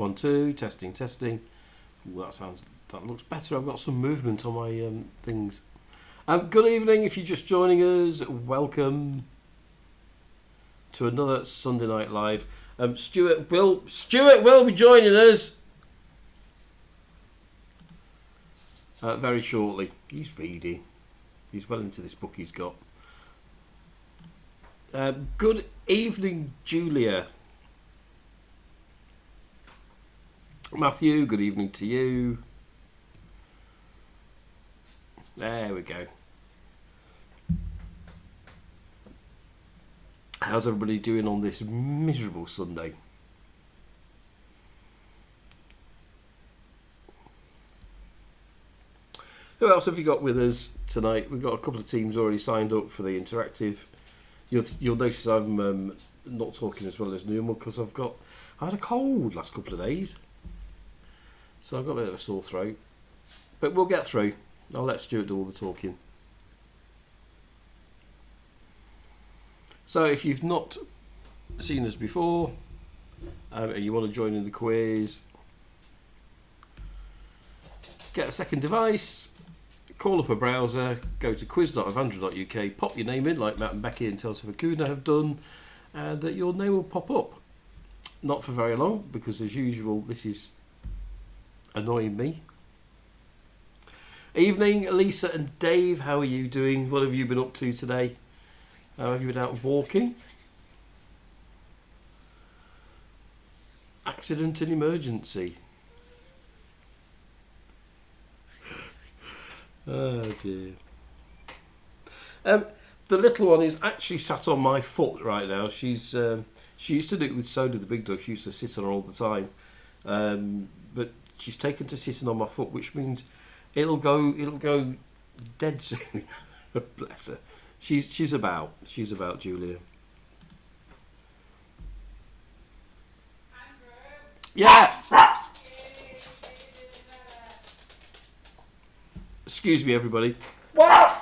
1, 2, testing. Ooh, that looks better. I've got some movement on my things. Good evening. If you're just joining us, welcome to another Sunday Night Live. Stuart will be joining us very shortly. He's reading. He's well into this book he's got. Good evening, Julia. Matthew, good evening to you. There we go. How's everybody doing on this miserable Sunday? Who else have you got with us tonight? We've got a couple of teams already signed up for the interactive. You'll notice I'm not talking as well as normal because I had a cold last couple of days. So I've got a bit of a sore throat. But we'll get through. I'll let Stuart do all the talking. So if you've not seen us before and you want to join in the quiz, get a second device, call up a browser, go to quiz.avandra.uk, pop your name in like Matt and Becky and Tales of Akuna have done, and your name will pop up. Not for very long, because as usual this is annoying me. Evening, Lisa and Dave, how are you doing? What have you been up to today? Have you been out walking? Accident and emergency. Oh dear. The little one is actually sat on my foot right now. She used to do it with Soda the big dog. She used to sit on her all the time. But she's taken to sitting on my foot, which means it'll go dead soon. Bless her. She's about Julia. Yeah. Excuse me, everybody. What?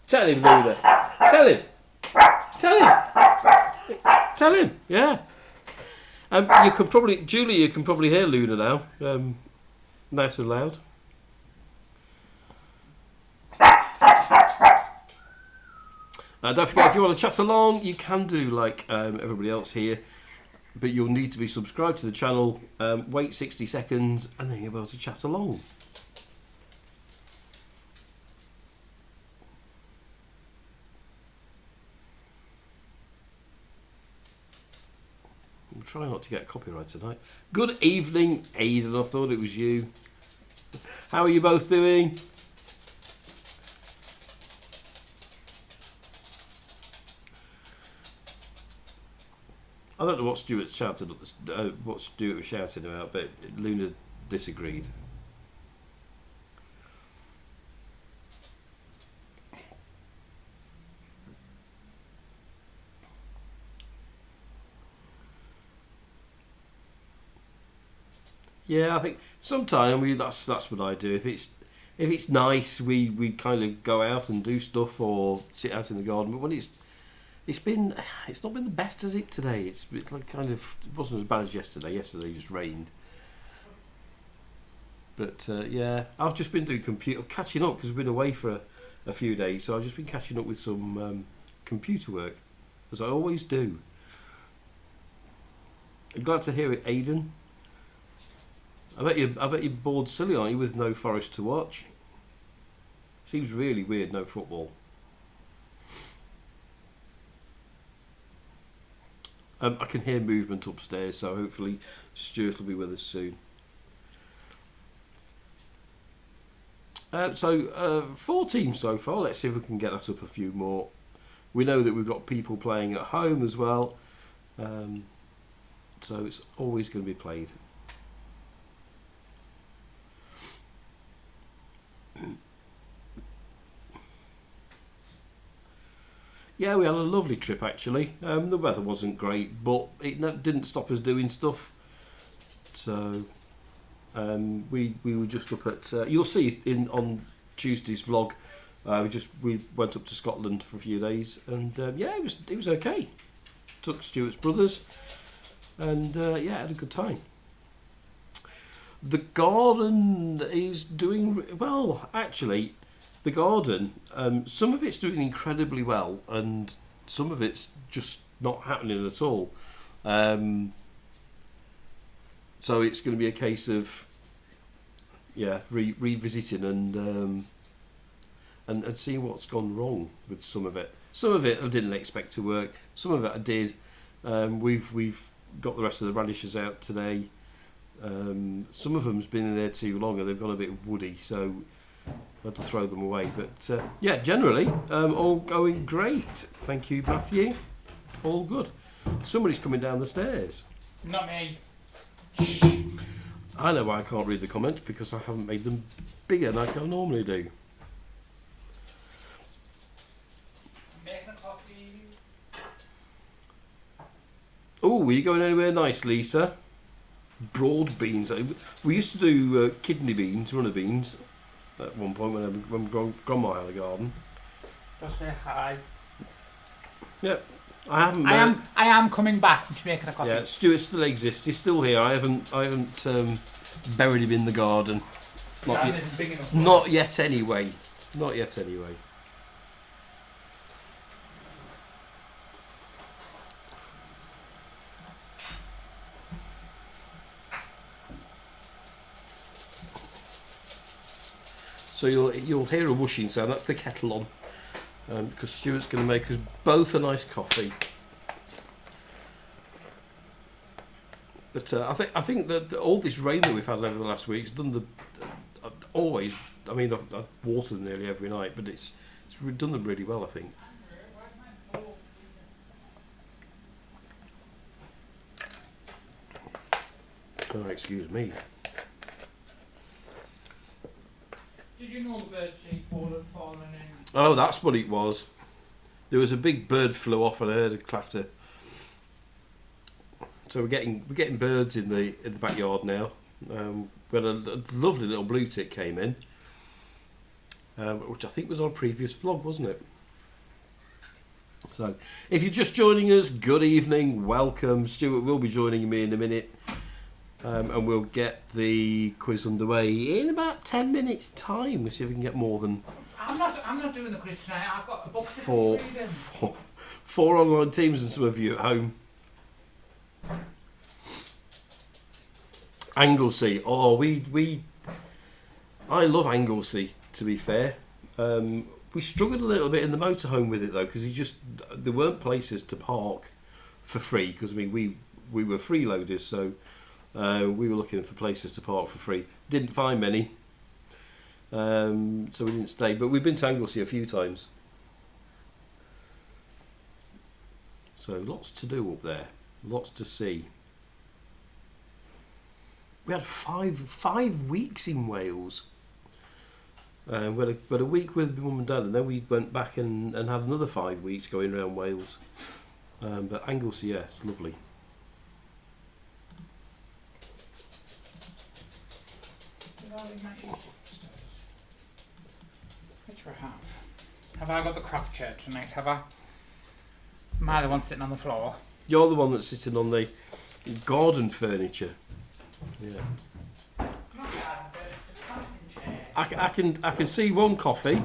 Tell him, Luna. Tell him. Yeah. You can probably, Julia. You can probably hear Luna now. Nice and loud. Don't forget, if you want to chat along, you can do like everybody else here, but you'll need to be subscribed to the channel, wait 60 seconds, and then you'll be able to chat along. I'm trying not to get copyright tonight. Good evening, Aidan. I thought it was you. How are you both doing? I don't know what Stuart shouted what Stuart was shouting about, but Luna disagreed. Yeah, I think sometimes that's what I do. If it's nice, we kind of go out and do stuff or sit out in the garden. But when it's not been the best, has it, today? It wasn't as bad as yesterday. Yesterday just rained. But yeah, I've just been doing catching up because we've been away for a few days. So I've just been catching up with some computer work, as I always do. I'm glad to hear it, Aidan. I bet you're bored silly, aren't you, with no Forest to watch? Seems really weird, no football. I can hear movement upstairs, so hopefully Stuart will be with us soon. So 4 teams so far. Let's see if we can get that up a few more. We know that we've got people playing at home as well, so it's always going to be played. Yeah, we had a lovely trip actually. The weather wasn't great, but it didn't stop us doing stuff. So we were just up at. You'll see on Tuesday's vlog. We went up to Scotland for a few days, and yeah, it was okay. Took Stuart's brothers. and yeah, had a good time. The garden is doing well, actually. The garden, some of it's doing incredibly well, and some of it's just not happening at all. So it's going to be a case of, yeah, revisiting and seeing what's gone wrong with some of it. Some of it I didn't expect to work. Some of it I did. We've got the rest of the radishes out today. Some of them's been in there too long and they've gone a bit woody, so I had to throw them away. But yeah, generally all going great. Thank you, Matthew. All good. Somebody's coming down the stairs. Not me. I know why I can't read the comments, because I haven't made them bigger like I normally do. Making a coffee. Oh, are you going anywhere nice, Lisa? Broad beans. We used to do kidney beans, runner beans, at one point when Grandma had a garden. Just say hi. Yep. I haven't. I am coming back. I'm just making a coffee. Yeah, Stuart still exists. He's still here. I haven't buried him in the garden. Not yet. Big enough. Not yet. Anyway. Not yet. Anyway. So you'll hear a whooshing sound. That's the kettle on, because Stuart's going to make us both a nice coffee. But I think that all this rain that we've had over the last week has done always. I mean, I've watered them nearly every night, but it's done them really well, I think. Oh, excuse me. Did you know the bird seed ball had fallen in? Oh, that's what it was. There was a big bird flew off and I heard a clatter. So we're getting birds in the backyard now. We had a lovely little blue tit came in, which I think was on a previous vlog, wasn't it? So if you're just joining us, good evening, welcome. Stuart will be joining me in a minute, and we'll get the quiz underway in about 10 minutes time. We'll see if we can get more than I'm not doing the quiz tonight. I've got a book to four online teams and some of you at home. Anglesey. Oh, I love Anglesey, to be fair. We struggled a little bit in the motorhome with it though, because there weren't places to park for free. Because I mean, we were freeloaders, so we were looking for places to park for free. Didn't find many, so we didn't stay. But we've been to Anglesey a few times, so lots to do up there, lots to see. We had five weeks in Wales. We had a week with Mum and Dad, and then we went back and had another 5 weeks going around Wales. But Anglesey, yes, lovely. Which I have. Have I got the crop chair tonight? Have I? Am I the one sitting on the floor? You're the one that's sitting on the garden furniture. Yeah. I can see one coffee.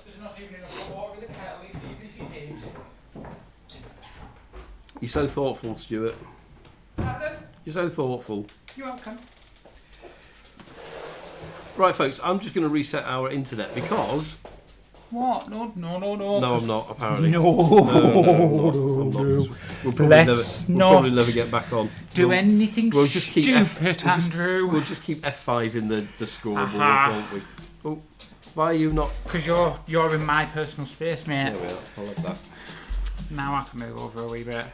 There's not even enough water in the kettle, even if you did. You're so thoughtful, Stuart. Pardon? You're so thoughtful. You're welcome. Right, folks, I'm just going to reset our internet because... What? No. No, I'm not, apparently. No. I'm not. We'll probably never get back on. Do anything we'll just keep stupid, Andrew. We'll just keep F5 in the scoreboard, won't we? Oh, why are you not? Because you're in my personal space, mate. There we are. I love that. Now I can move over a wee bit.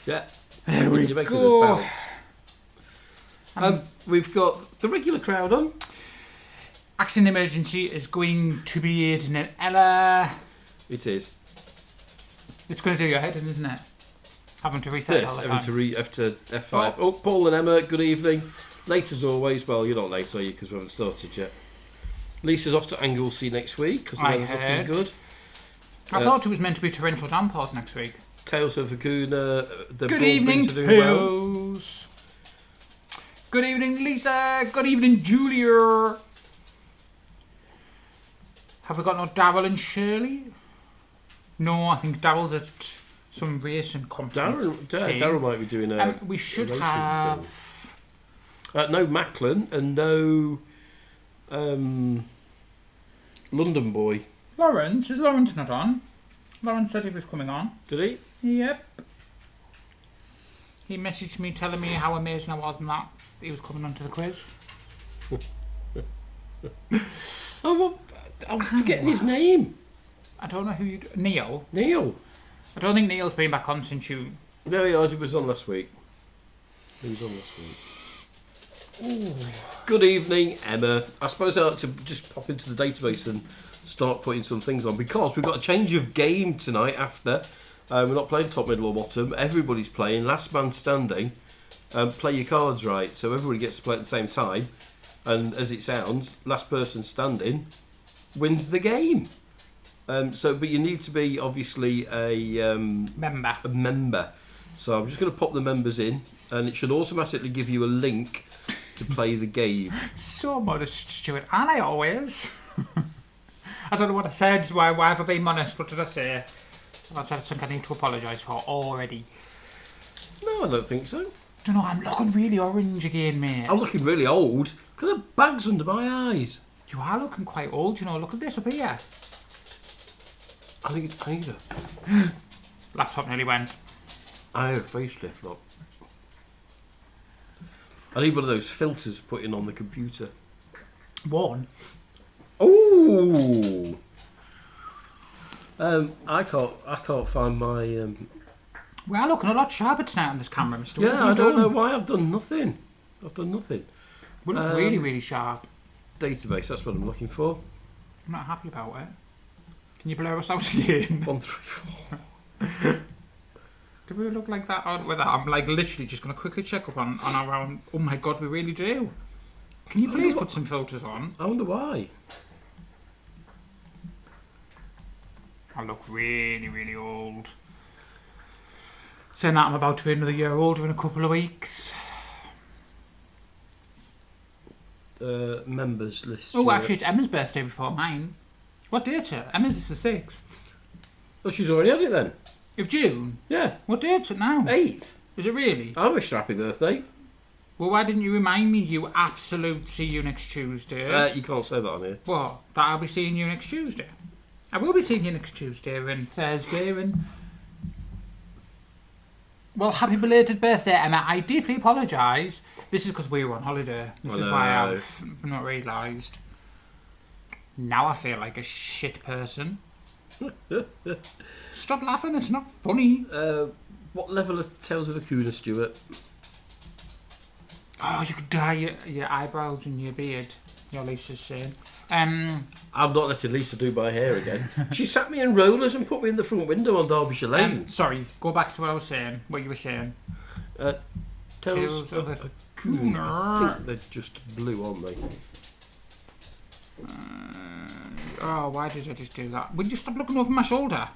Yeah. There we You're making go. us bounce. We've got the regular crowd on. Accident emergency is going to be in an Ella. It is. It's going to do your head in, isn't it? Having to reset Yes, it all having to F5. Oh, Paul and Emma, good evening. Late as always. Well, you're not late, are you? Because we haven't started yet. Lisa's off to Anglesey next week because the I weather's looking heard. good. I thought it was meant to be torrential downpours next week. Tales of Vicuna. The Good evening, Broadbins are doing well. Tales. Good evening, Lisa. Good evening, Julia. Have we got no Daryl and Shirley? No, I think Daryl's at some racing conference. Daryl might be doing a. We should racing have. thing. No Macklin and no London Boy. Lawrence. Is Lawrence not on? Lawrence said he was coming on. Did he? Yep. He messaged me telling me how amazing I was and that he was coming on to the quiz. Oh, well, I'm forgetting his name. I don't know who you... Neil. Neil. I don't think Neil's been back on since you... There he was. He was on last week. He was on last week. Ooh. Good evening, Emma. I suppose I ought to just pop into the database and start putting some things on because we've got a change of game tonight after. We're not playing top, middle or bottom. Everybody's playing last man standing. Play your cards right, so everybody gets to play at the same time. And as it sounds, last person standing wins the game. But you need to be obviously a member. So I'm just going to pop the members in, and it should automatically give you a link to play the game. So modest, Stuart. And I always... I don't know what I said. Why have I been modest? What did I say? I said something I need to apologise for already. No, I don't think so. Don't know, I'm looking really orange again, mate. I'm looking really old. Look at the bags under my eyes. You are looking quite old, you know. Look at this up here. I think it's Ada. Laptop nearly went. I have a facelift, look. I need one of those filters put in on the computer. One? Ooh! I can't find my... We are looking a lot sharper tonight on this camera, Mr. Yeah, I don't know why. I've done nothing. We look really, really sharp. Database, that's what I'm looking for. I'm not happy about it. Can you blur us out again? 1, 3, 4. Do we look like that? With that? I'm like literally just going to quickly check up on our own. Oh my god, we really do. Can you please put some filters on? I wonder why. I look really, really old. Saying that, I'm about to be another year older in a couple of weeks. Members list. Oh, actually, it's Emma's birthday before mine. What date's it? Emma's is the 6th. Oh, she's already had it then? Of June? Yeah. What date's it now? 8th. Is it really? I wish her happy birthday. Well, why didn't you remind me, you absolute see you next Tuesday? You can't say that on here. What? That I'll be seeing you next Tuesday? I will be seeing you next Tuesday and Thursday and... Well, happy belated birthday, Emma. I deeply apologise. This is because we were on holiday. This is why I've not realised. Now I feel like a shit person. Stop laughing, it's not funny. What level of Tales of Vicuna, Stuart? Oh, you could dye your eyebrows and your beard. Your Lisa's saying. I'm not letting Lisa do my hair again. She sat me in rollers and put me in the front window on Derbyshire Lane. Sorry, go back to what I was saying. What you were saying. Tales of Vicuna. I think they're just blue, aren't they? Why did I just do that? Would you stop looking over my shoulder?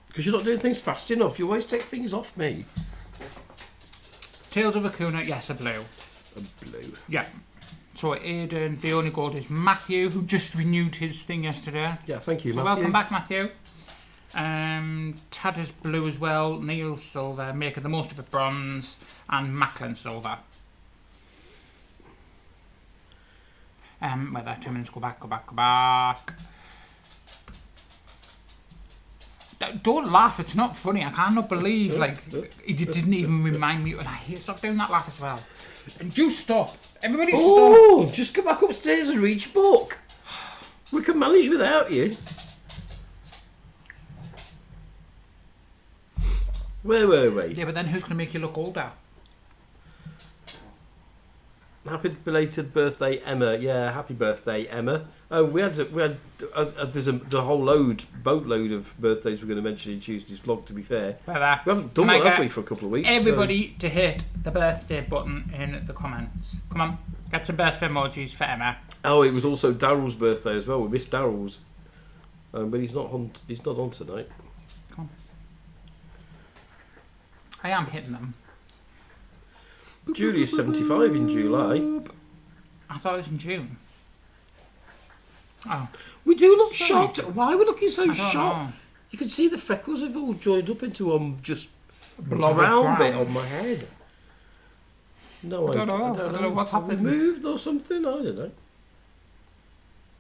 Because you're not doing things fast enough. You always take things off me. Tales of Vicuna, yes, a blue. A blue. Yeah. So Aidan, the only gold is Matthew, who just renewed his thing yesterday. Yeah, thank you, so Matthew. Welcome back, Matthew. Tad is blue as well. Neil silver, making the most of it bronze, and Macklin silver. Wait there, 2 minutes, go back. Don't laugh, it's not funny. I cannot believe, you didn't even remind me. And I hate, stop doing that laugh as well. And you stop. Everybody stop. Oh, just go back upstairs and read your book. We can manage without you. Wait. Yeah, but then who's going to make you look older? Happy belated birthday, Emma. Yeah, happy birthday, Emma. Oh, we had there's a whole boatload of birthdays we're going to mention in Tuesday's vlog. To be fair, we haven't done one, have we, for a couple of weeks? Everybody to hit the birthday button in the comments. Come on, get some birthday emojis for Emma. Oh, it was also Daryl's birthday as well. We missed Daryl's, but he's not on. He's not on tonight. Come on. I am hitting them. Julia's 75 in July. I thought it was in June. Oh, We do look Sorry. shocked. Why are we looking so I don't shocked? know. You can see the freckles have all joined up into just Blob of brown bit brown. on my head. No, I don't know what's Have we happened. moved or something? I don't know.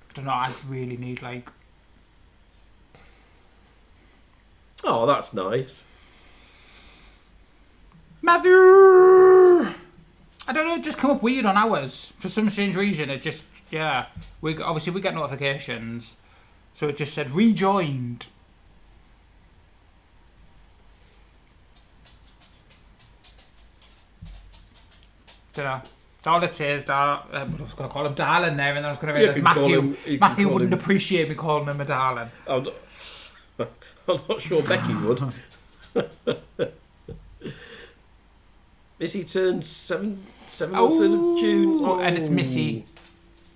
I don't know. I really need like. Oh, that's nice. Matthew! I don't know, it just come up weird on ours. For some strange reason, it just, yeah. We get notifications. So it just said, rejoined. Dunno. That's all it is. I was going to call him darling there, and then I was going to You realise can call him- Matthew, you can Matthew call wouldn't him- appreciate me calling him a darling. I'm not sure Becky would. Is he turned 7th of June? Oh, and it's Missy.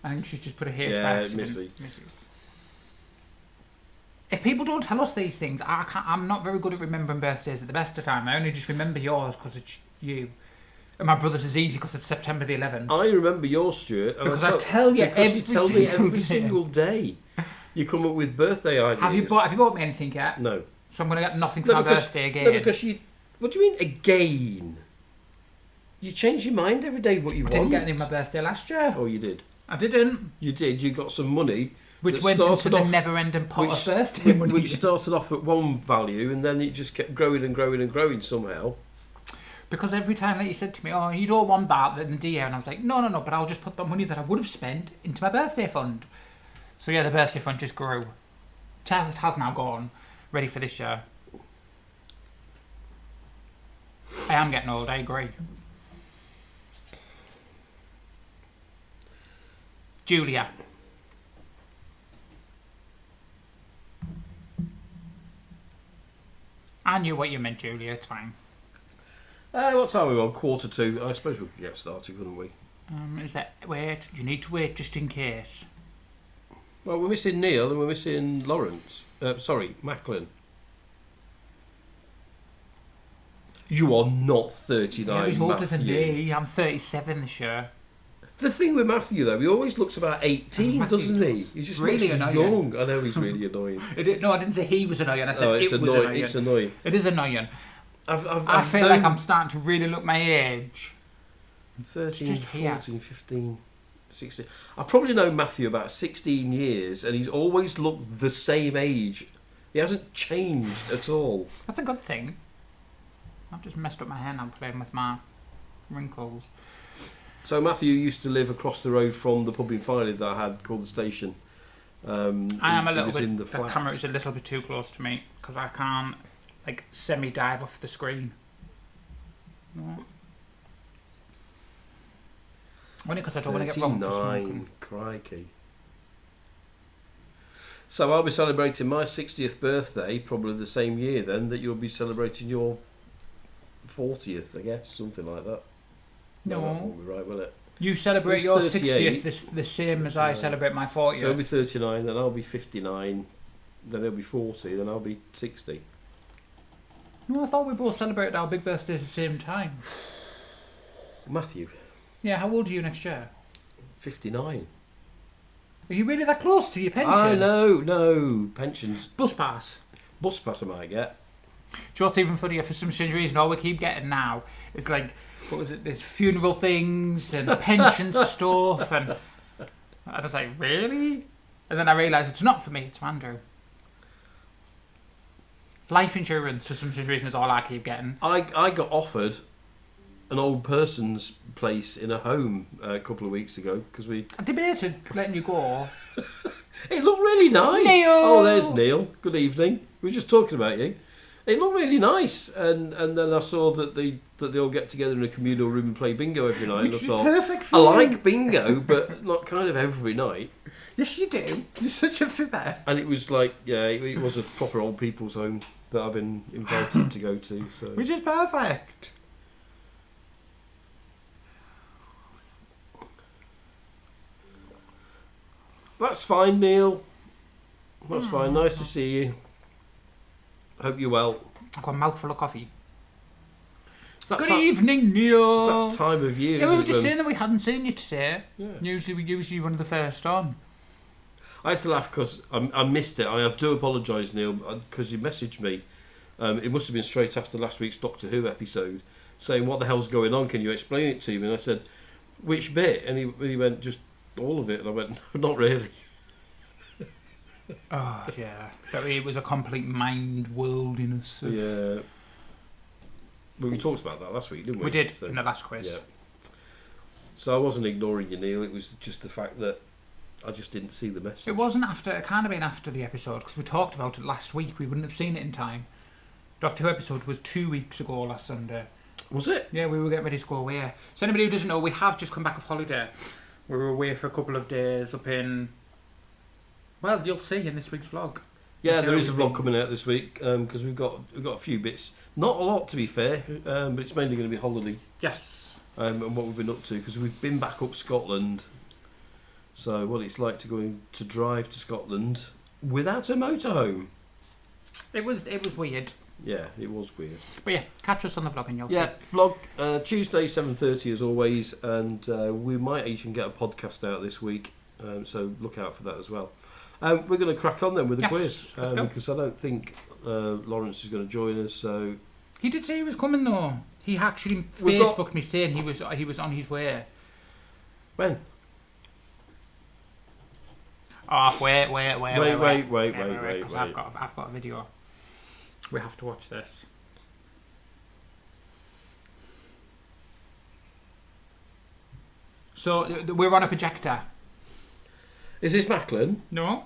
I think she's just put a H Yeah, by accident. Missy. If people don't tell us these things, I'm not very good at remembering birthdays at the best of time. I only just remember yours because it's you. And my brother's is easy because it's September the 11th. I remember yours, Stuart. And Because I tell you because you every tell me single every day. single day. You come up with birthday ideas. Have you bought me anything yet? No. So I'm going to get nothing for my birthday again. No, because you... What do you mean, again? You change your mind every day what you I want. didn't get any for my birthday last year. Oh, you did. I didn't. You did. You got some money. Which that went into started the off- never-ending pot of birthday money. Which started off at one value and then it just kept growing and growing and growing somehow. Because every time that you said to me, oh, you don't want that in the DA, and I was like, no, but I'll just put the money that I would have spent into my birthday fund. So yeah, the birthday fund just grew. It has now gone, ready for this year. I am getting old, I agree. Julia. I knew what you meant, Julia, it's fine. What time are we on? 1:45. I suppose we could get started, couldn't we? Is that wait? You need to wait just in case. Well, we're missing Neil and we're missing Lawrence. Macklin. You are not 39, Yeah, he's older than Matthew. me. I'm 37 this year. The thing with Matthew, though, he always looks about 18, Matthew doesn't he? does. He just Really looks annoying. young. I know he's really annoying. No, I didn't say he was annoying. I said It's it was annoying. annoying. It's annoying. It is annoying. I I feel like I'm starting to really look my age. 13, just here. 14, 15, 16. I've probably known Matthew about 16 years and he's always looked the same age. He hasn't changed at all. That's a good thing. I've just messed up my hair now playing with my wrinkles. So Matthew used to live across the road from the pub in Filey that I had called the station. I am a He little was bit. in the The flats. camera is a little bit too close to me because I can't like semi-dive off the screen. No. Only because I don't want to get wrong for 39, smoking. crikey. So I'll be celebrating my 60th birthday probably the same year then that you'll be celebrating your 40th, I guess, something like that. No. That won't be right, will it? You celebrate He's your 38. 60th the same as I celebrate my 40th. So he'll be 39, then I'll be 59, then he'll be 40, then I'll be 60. No, I thought we both celebrated our big birthdays at the same time. Matthew, Yeah, how old are you next year? 59. Are you really that close to your pension? I know, no, pensions. Bus pass. Bus pass I might get. Do you know what's even funnier? For some strange reason, all we keep getting now is like, what was it? There's funeral things and pension stuff, and I was like, really? And then I realised it's not for me; it's for Andrew. Life insurance, for some strange reason, is all I keep getting. I got offered an old person's place in a home a couple of weeks ago because we... I debated letting you go. It looked really nice. Neil! Oh, there's Neil. Good evening. We were just talking about you. It looked really nice, and then I saw that they all get together in a communal room and play bingo every night. Which and I is thought, perfect for I you. like bingo, but not kind of every night. Yes, you do. You're such a fibber. And it was like, yeah, it was a proper old people's home that I've been invited to go to. So Which is perfect. That's fine, Neil. That's fine. Nice to see you. Hope you're well. I've got a mouthful of coffee. It's that Good evening, Neil. It's that time of year, Yeah, isn't we were it, just when- saying that we hadn't seen you today. Yeah. Usually one of the first on. I had to laugh because I missed it. I do apologise, Neil, because you messaged me. It must have been straight after last week's Doctor Who episode, saying, "What the hell's going on? Can you explain it to me?" And I said, "Which bit?" And he went, "Just all of it." And I went, "No, not really." Oh, yeah. But it was a complete mind worldiness. Yeah. Well, we talked about that last week, didn't we? We did So, in the last quiz. yeah. So I wasn't ignoring you, Neil. It was just the fact that I just didn't see the message. It wasn't after, it kind of been after the episode, because we talked about it last week. We wouldn't have seen it in time. Doctor Who episode was 2 weeks ago last Sunday. Was it? Yeah, we were getting ready to go away. So anybody who doesn't know, we have just come back off holiday. We were away for a couple of days up in... Well, you'll see in this week's vlog. Yeah, So there is a we've vlog coming out this week because we've got a few bits. Not a lot, to be fair, but it's mainly going to be holiday Yes. and what we've been up to because we've been back up Scotland. So what it's like to drive to Scotland without a motorhome. It was weird. Yeah, it was weird. But yeah, catch us on the vlog and you'll Yeah, see. vlog Tuesday 7:30 as always, and we might even get a podcast out this week. So look out for that as well. We're going to crack on then with the Yes, quiz let's go. because I don't think Lawrence is going to join us. So He did say he was coming though. He actually We've got- Facebooked me saying he was on his way. when? Oh, wait. Wait. 'Cause I've got a video. We have to watch this. So we're on a projector. Is this Macklin? No.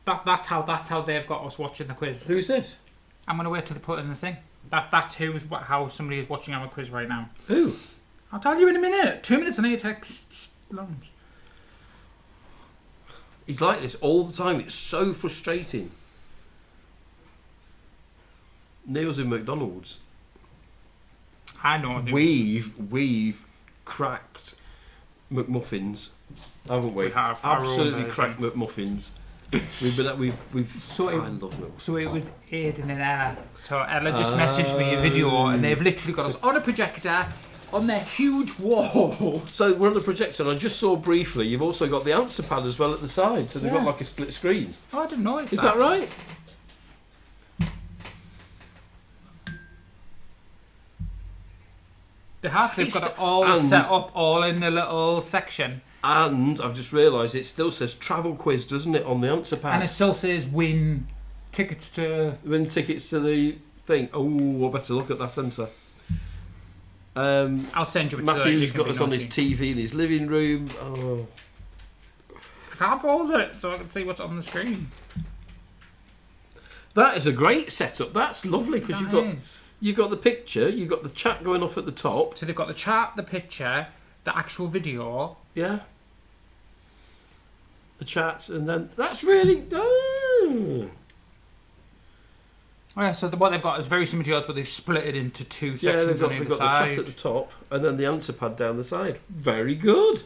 That's how they've got us watching the quiz. Who's this? I'm gonna wait till they put it in the thing. That's how somebody is watching our quiz right now. Who? I'll tell you in a minute. 2 minutes and 8 texts long. He's like this all the time. It's so frustrating. Neil's in McDonald's. I know. We've cracked McMuffins, haven't we? We have, our Absolutely own cracked McMuffins. We've. So I it- love McMuffins. So it was Aidan and Ella. So Ella just messaged me a video, and they've literally got us on a projector on their huge wall. So we're on the projector, and I just saw briefly. You've also got the answer pad as well at the side, so they've Yeah. got like a split screen. Oh, I didn't notice Is that right? They have. They've It's got it the- all and- set up, all in a little section, And I've just realised it still says travel quiz, doesn't it, on the answer pad? and it still says win tickets to. Win tickets to the thing. Oh, I better look at that answer. I'll send you. Matthew's got us on his TV in his living room. Oh, I can't pause it so I can see what's on the screen. that is a great setup. That's lovely because That you've is. got the picture, you've got the chat going off at the top. So they've got the chart, the picture, the actual video. Yeah. The chats, and then that's really. Oh. Oh yeah, so what they've got is very similar to yours, but they've split it into two Yeah, sections on they've either got the side. chat at the top, and then the answer pad down the side. Very good.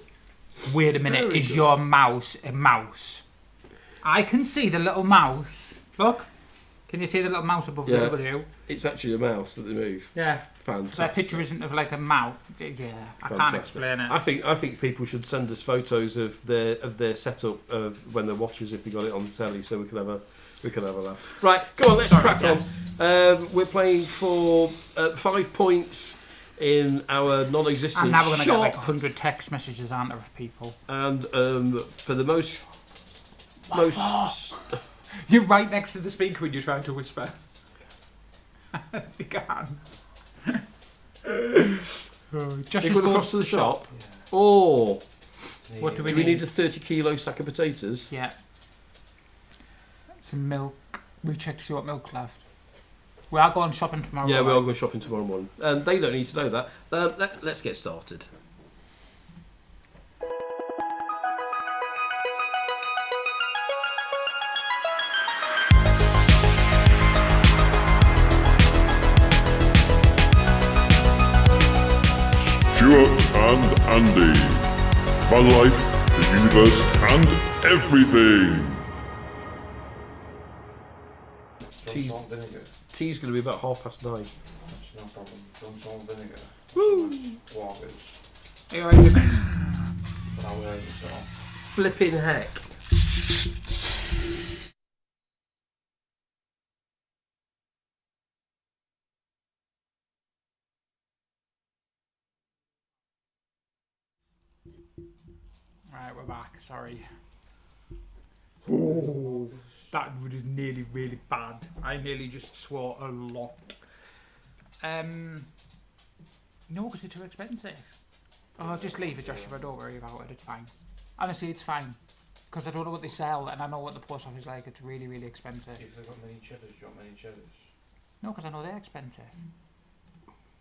Wait a minute, Very is good. your mouse a mouse? I can see the little mouse. Look, can you see the little mouse above Yeah. the W? It's actually a mouse that they move. Yeah. Fantastic. So that picture isn't of like a mouse. Yeah, I can't Fantastic. explain it. I think people should send us photos of their setup of when they're watchers if they got it on the telly, so we can have a laugh. Right, come on, let's Sorry, crack yes. on. We're playing for 5 points in our non-existent And now we're going to get shop, like 100 text messages, aren't there, of people? and for the most. You're right next to the speaker when you're trying to whisper. You can't. Josh They is go going across to the shop. Oh, What do we do we need a 30-kilo sack of potatoes? Yeah. Some milk. We check to see what milk left. We are going shopping tomorrow. Yeah, we right? are going shopping tomorrow morning. They don't need to know that. Let's get started. Stuart and Andy. Van life the universe, and everything. Tea- Salt vinegar. Tea's going to be about 9:30. That's no problem. Don't salt vinegar. Woo! Walkers. Are you ready? But I'll wear this off. Flipping heck. Right, we're back. Sorry. Oh, that was nearly really bad. I nearly just swore a lot. No, because they're too expensive. Oh, just leave it, Joshua. Don't worry about it. It's fine. Honestly, it's fine. Because I don't know what they sell, and I know what the post office is like. It's really, really expensive. If they've got many cheddars, do you want many cheddars? No, because I know they're expensive.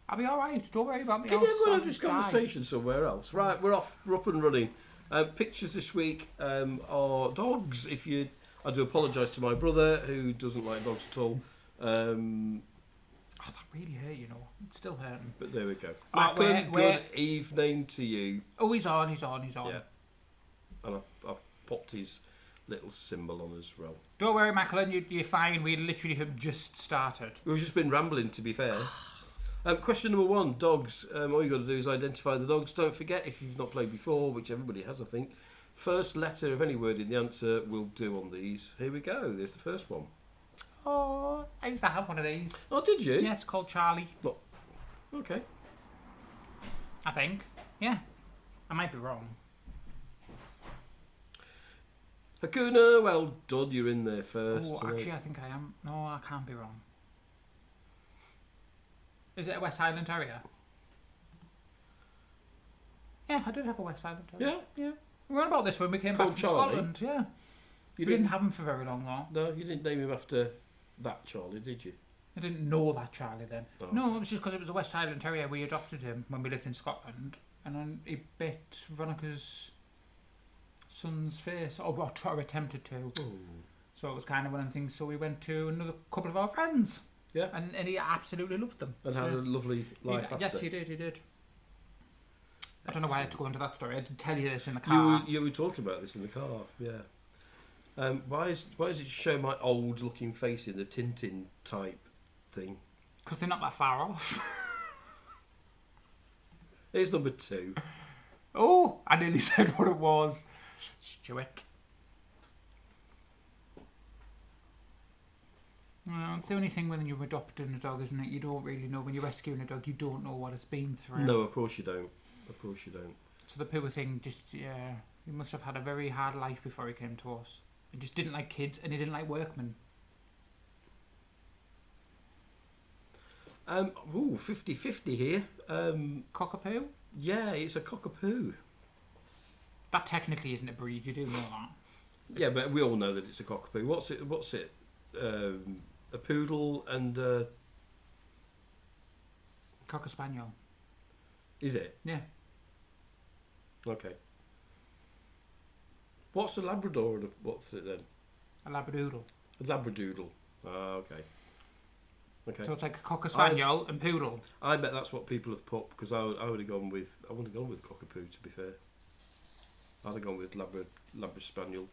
I'll be alright. Don't worry about me. Can I'll- you go and I'll have this just die. conversation somewhere else? Right, we're off. We're up and running. Pictures this week are dogs. I do apologise to my brother who doesn't like dogs at all. Oh, that really hurt, you know. It's still hurting. But there we go. Ah, Macklin, where- good evening to you. Oh, he's on. He's on. Yeah. And I've popped his little symbol on as well. Don't worry, Macklin. You're fine. We literally have just started. We've just been rambling, to be fair. Question number 1, dogs. All you got to do is identify the dogs. Don't forget, if you've not played before, which everybody has, I think, first letter of any word in the answer will do on these. Here we go. There's the first one. Oh, I used to have one of these. Oh, did you? Yeah, it's called Charlie, Okay. I think. Yeah. I might be wrong. Hakuna, well done. You're in there first. Oh, actually, I think I am. No, I can't be wrong. Is it a West Highland Terrier? Yeah, I did have a West Highland Terrier. Yeah? Yeah. We were on about this when we came Called back from Charlie? Scotland. Yeah. You We didn't have him for very long, though. No, you didn't name him after that Charlie, did you? I didn't know that Charlie then. Oh, No, it was just because it was a West Highland Terrier. We adopted him when we lived in Scotland, and then he bit Veronica's son's face, or attempted to. Oh. So it was kind of one of the things. So we went to another couple of our friends, Yeah. and he absolutely loved them. And So had a lovely life after. yes, he did. He did. I don't know why I had to go into that story. I did tell you this in the car. You were talking about this in the car, yeah. Why does it show my old looking face in the Tintin type thing? Because they're not that far off. Here's number 2. Oh, I nearly said what it was. Stuart. It's the only thing when you're adopting a dog, isn't it? You don't really know. When you're rescuing a dog, you don't know what it's been through. No, of course you don't. Of course you don't. So the poor thing just, yeah, he must have had a very hard life before he came to us. He just didn't like kids and he didn't like workmen. 50-50 here. Cockapoo? Yeah, it's a cockapoo. That technically isn't a breed, you do know that. Yeah, but we all know that it's a cockapoo. What's it? A poodle and Cocker Spaniel. is it? Yeah. Okay. What's a Labrador and what's it then? A Labradoodle. A Labradoodle. Ah, okay. Okay. So it's like a Cocker Spaniel and Poodle. I bet that's what people have put because I would have gone with cockapoo, to be fair. I'd have gone with Labra Spaniel.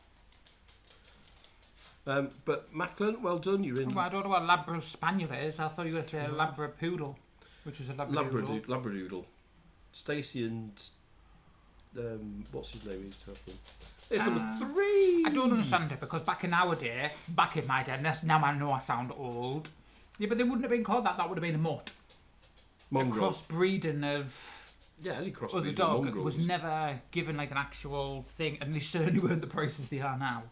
But Macklin, well done. You're in. Well, I don't know what Labra Spaniel is. I thought you were going to say Labra Poodle, which is a Labradoodle. Labradoodle. Stacey and what's his name? He's talking. It's number 3. I don't understand it because back in my day, and now I know I sound old. Yeah, but they wouldn't have been called that. That would have been a mutt. Mongrel. A crossbreeding of Yeah, any crossbreeds other with dog mongrels. was never given like an actual thing, and they certainly weren't the prices they are now.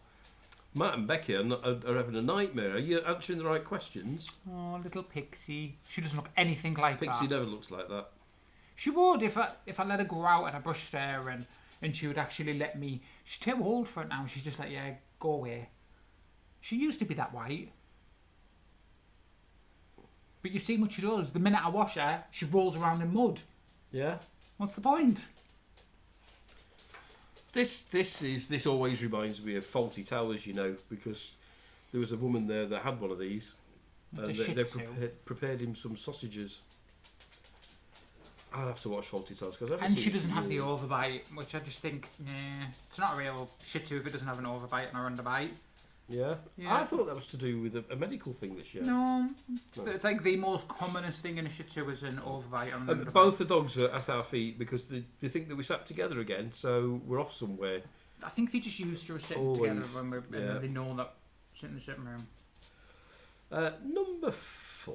Matt and Becky are having a nightmare. Are you answering the right questions? Oh, little Pixie. She doesn't look anything like Pixie that. never looks like that. She would if I let her go out and I brushed her and she would actually let me. She's too old for it now. She's just like, yeah, go away. She used to be that white. But you see what she does. The minute I wash her, she rolls around in mud. Yeah. What's the point? This always reminds me of Faulty Towers, because there was a woman there that had one of these, It's and a Shih they Tzu. prepared him some sausages. I'll have to watch Faulty Towers because And she doesn't have the overbite, which I just think, nah, it's not a real Shih Tzu if it doesn't have an overbite and a underbite. Yeah? Yeah. I thought that was to do with a medical thing this year. No, it's like the most commonest thing in a Shih Tzu is an overbite and an underbite. Both the dogs are at our feet because they think that we sat together again, so we're off somewhere. I think they just used to us sitting Always, together when we're, and yeah. then they know that sit in the sitting room. Number 4.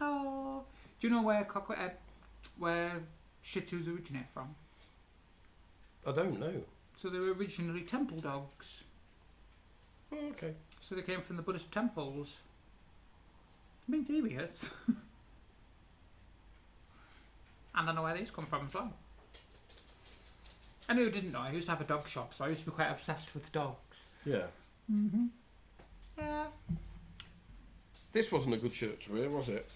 Oh, do you know where Shih Tzus originate from? I don't know. So they were originally temple dogs. Oh, okay. So they came from the Buddhist temples. I'm being serious. And I know where these come from as well. Anyone who didn't know, I used to have a dog shop, so I used to be quite obsessed with dogs. Yeah. Yeah. This wasn't a good shirt to wear, was it?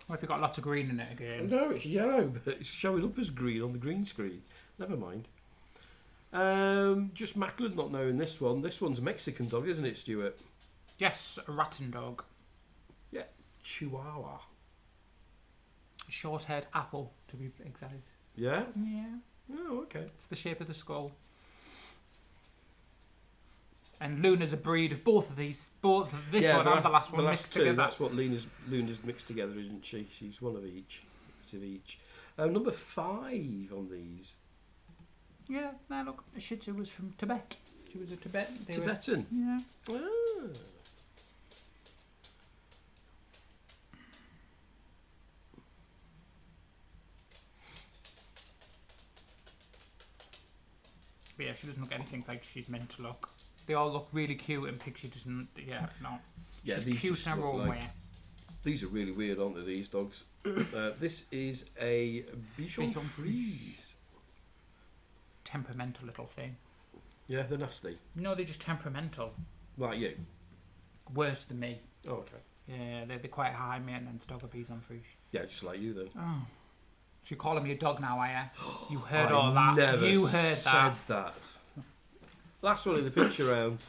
Well, if you've got lots of green in it again. No, it's yellow, but it's showing up as green on the green screen. Never mind. Just Macklin not knowing this one. This one's a Mexican dog, isn't it, Stuart? Yes, a rattan dog. Yeah. Chihuahua. Short-haired apple, to be exact. Yeah? Yeah. Oh, okay. It's the shape of the skull. And Luna's a breed of both of these. Both this one and the last one mixed together. That's what Luna's mixed together, isn't she? She's one of each. Bit of each. Number 5 on these. Yeah, now look, the Shih Tzu was from Tibet. She was a Tibetan. Tibetan? Yeah. Ah. But yeah, she doesn't look anything like she's meant to look. They all look really cute and Pixie doesn't, yeah, no. Yeah, She's these cute just in her look own like- way. These are really weird, aren't they, these dogs? This is a Bichon Bichon Frise. Temperamental little thing. Yeah, they're nasty. No, they're just temperamental. Like you. Worse than me. Oh, okay. Yeah, they're quite high maintenance dog of Bichon Frise. Yeah, just like you then. Oh. So you're calling me a dog now, are you? You heard I all that. never You heard said that. that. Last one in the picture round.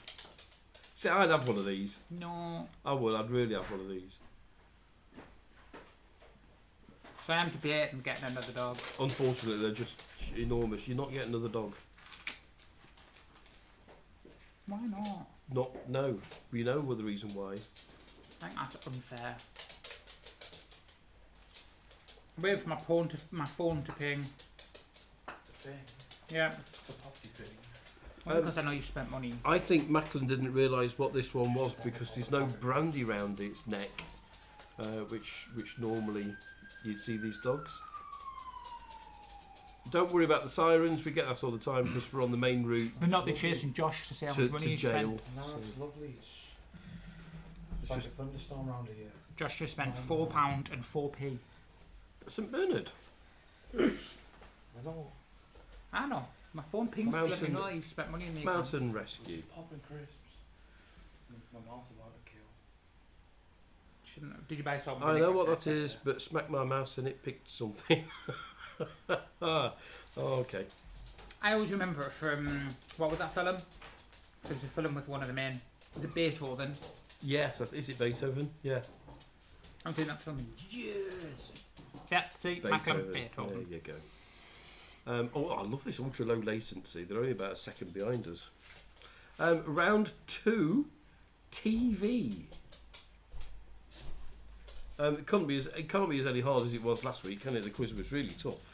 See, I'd have one of these. No. I would. I'd really have one of these. So I am debating getting another dog. Unfortunately, they're just enormous. You're not getting another dog. Why not? No. We know the reason why. I think that's unfair. I'm waiting for my phone to ping. The thing. Yeah. The poppy thing. Well, because I know you've spent money. I think Macklin didn't realise what this one was because there's no brandy round its neck, which normally you'd see these dogs. Don't worry about the sirens. We get that all the time because we're on the main route They're not they chasing Josh to see how much money to he jail. spent. No, So- it's lovely. It's like a thunderstorm around here. Josh just spent £4 and 4p. St Bernard. I know. I know. My phone pings to let me Mountain- know you've spent money in the account. Mountain Rescue. Popping crisps. My mouth's about to kill. Shouldn't have. Did you buy something? I know what that is, but smack my mouse and it picked something. Oh, okay. I always remember it from, what was that film? It was a film with one of the men. Was it Beethoven? Yes, is it Beethoven? Yeah. I haven't seen that film in years. Yeah, see, Macklin, Beethoven. There you go. I love this ultra low latency. They're only about a second behind us. Round 2, TV. It can't be as any hard as it was last week, can it? The quiz was really tough.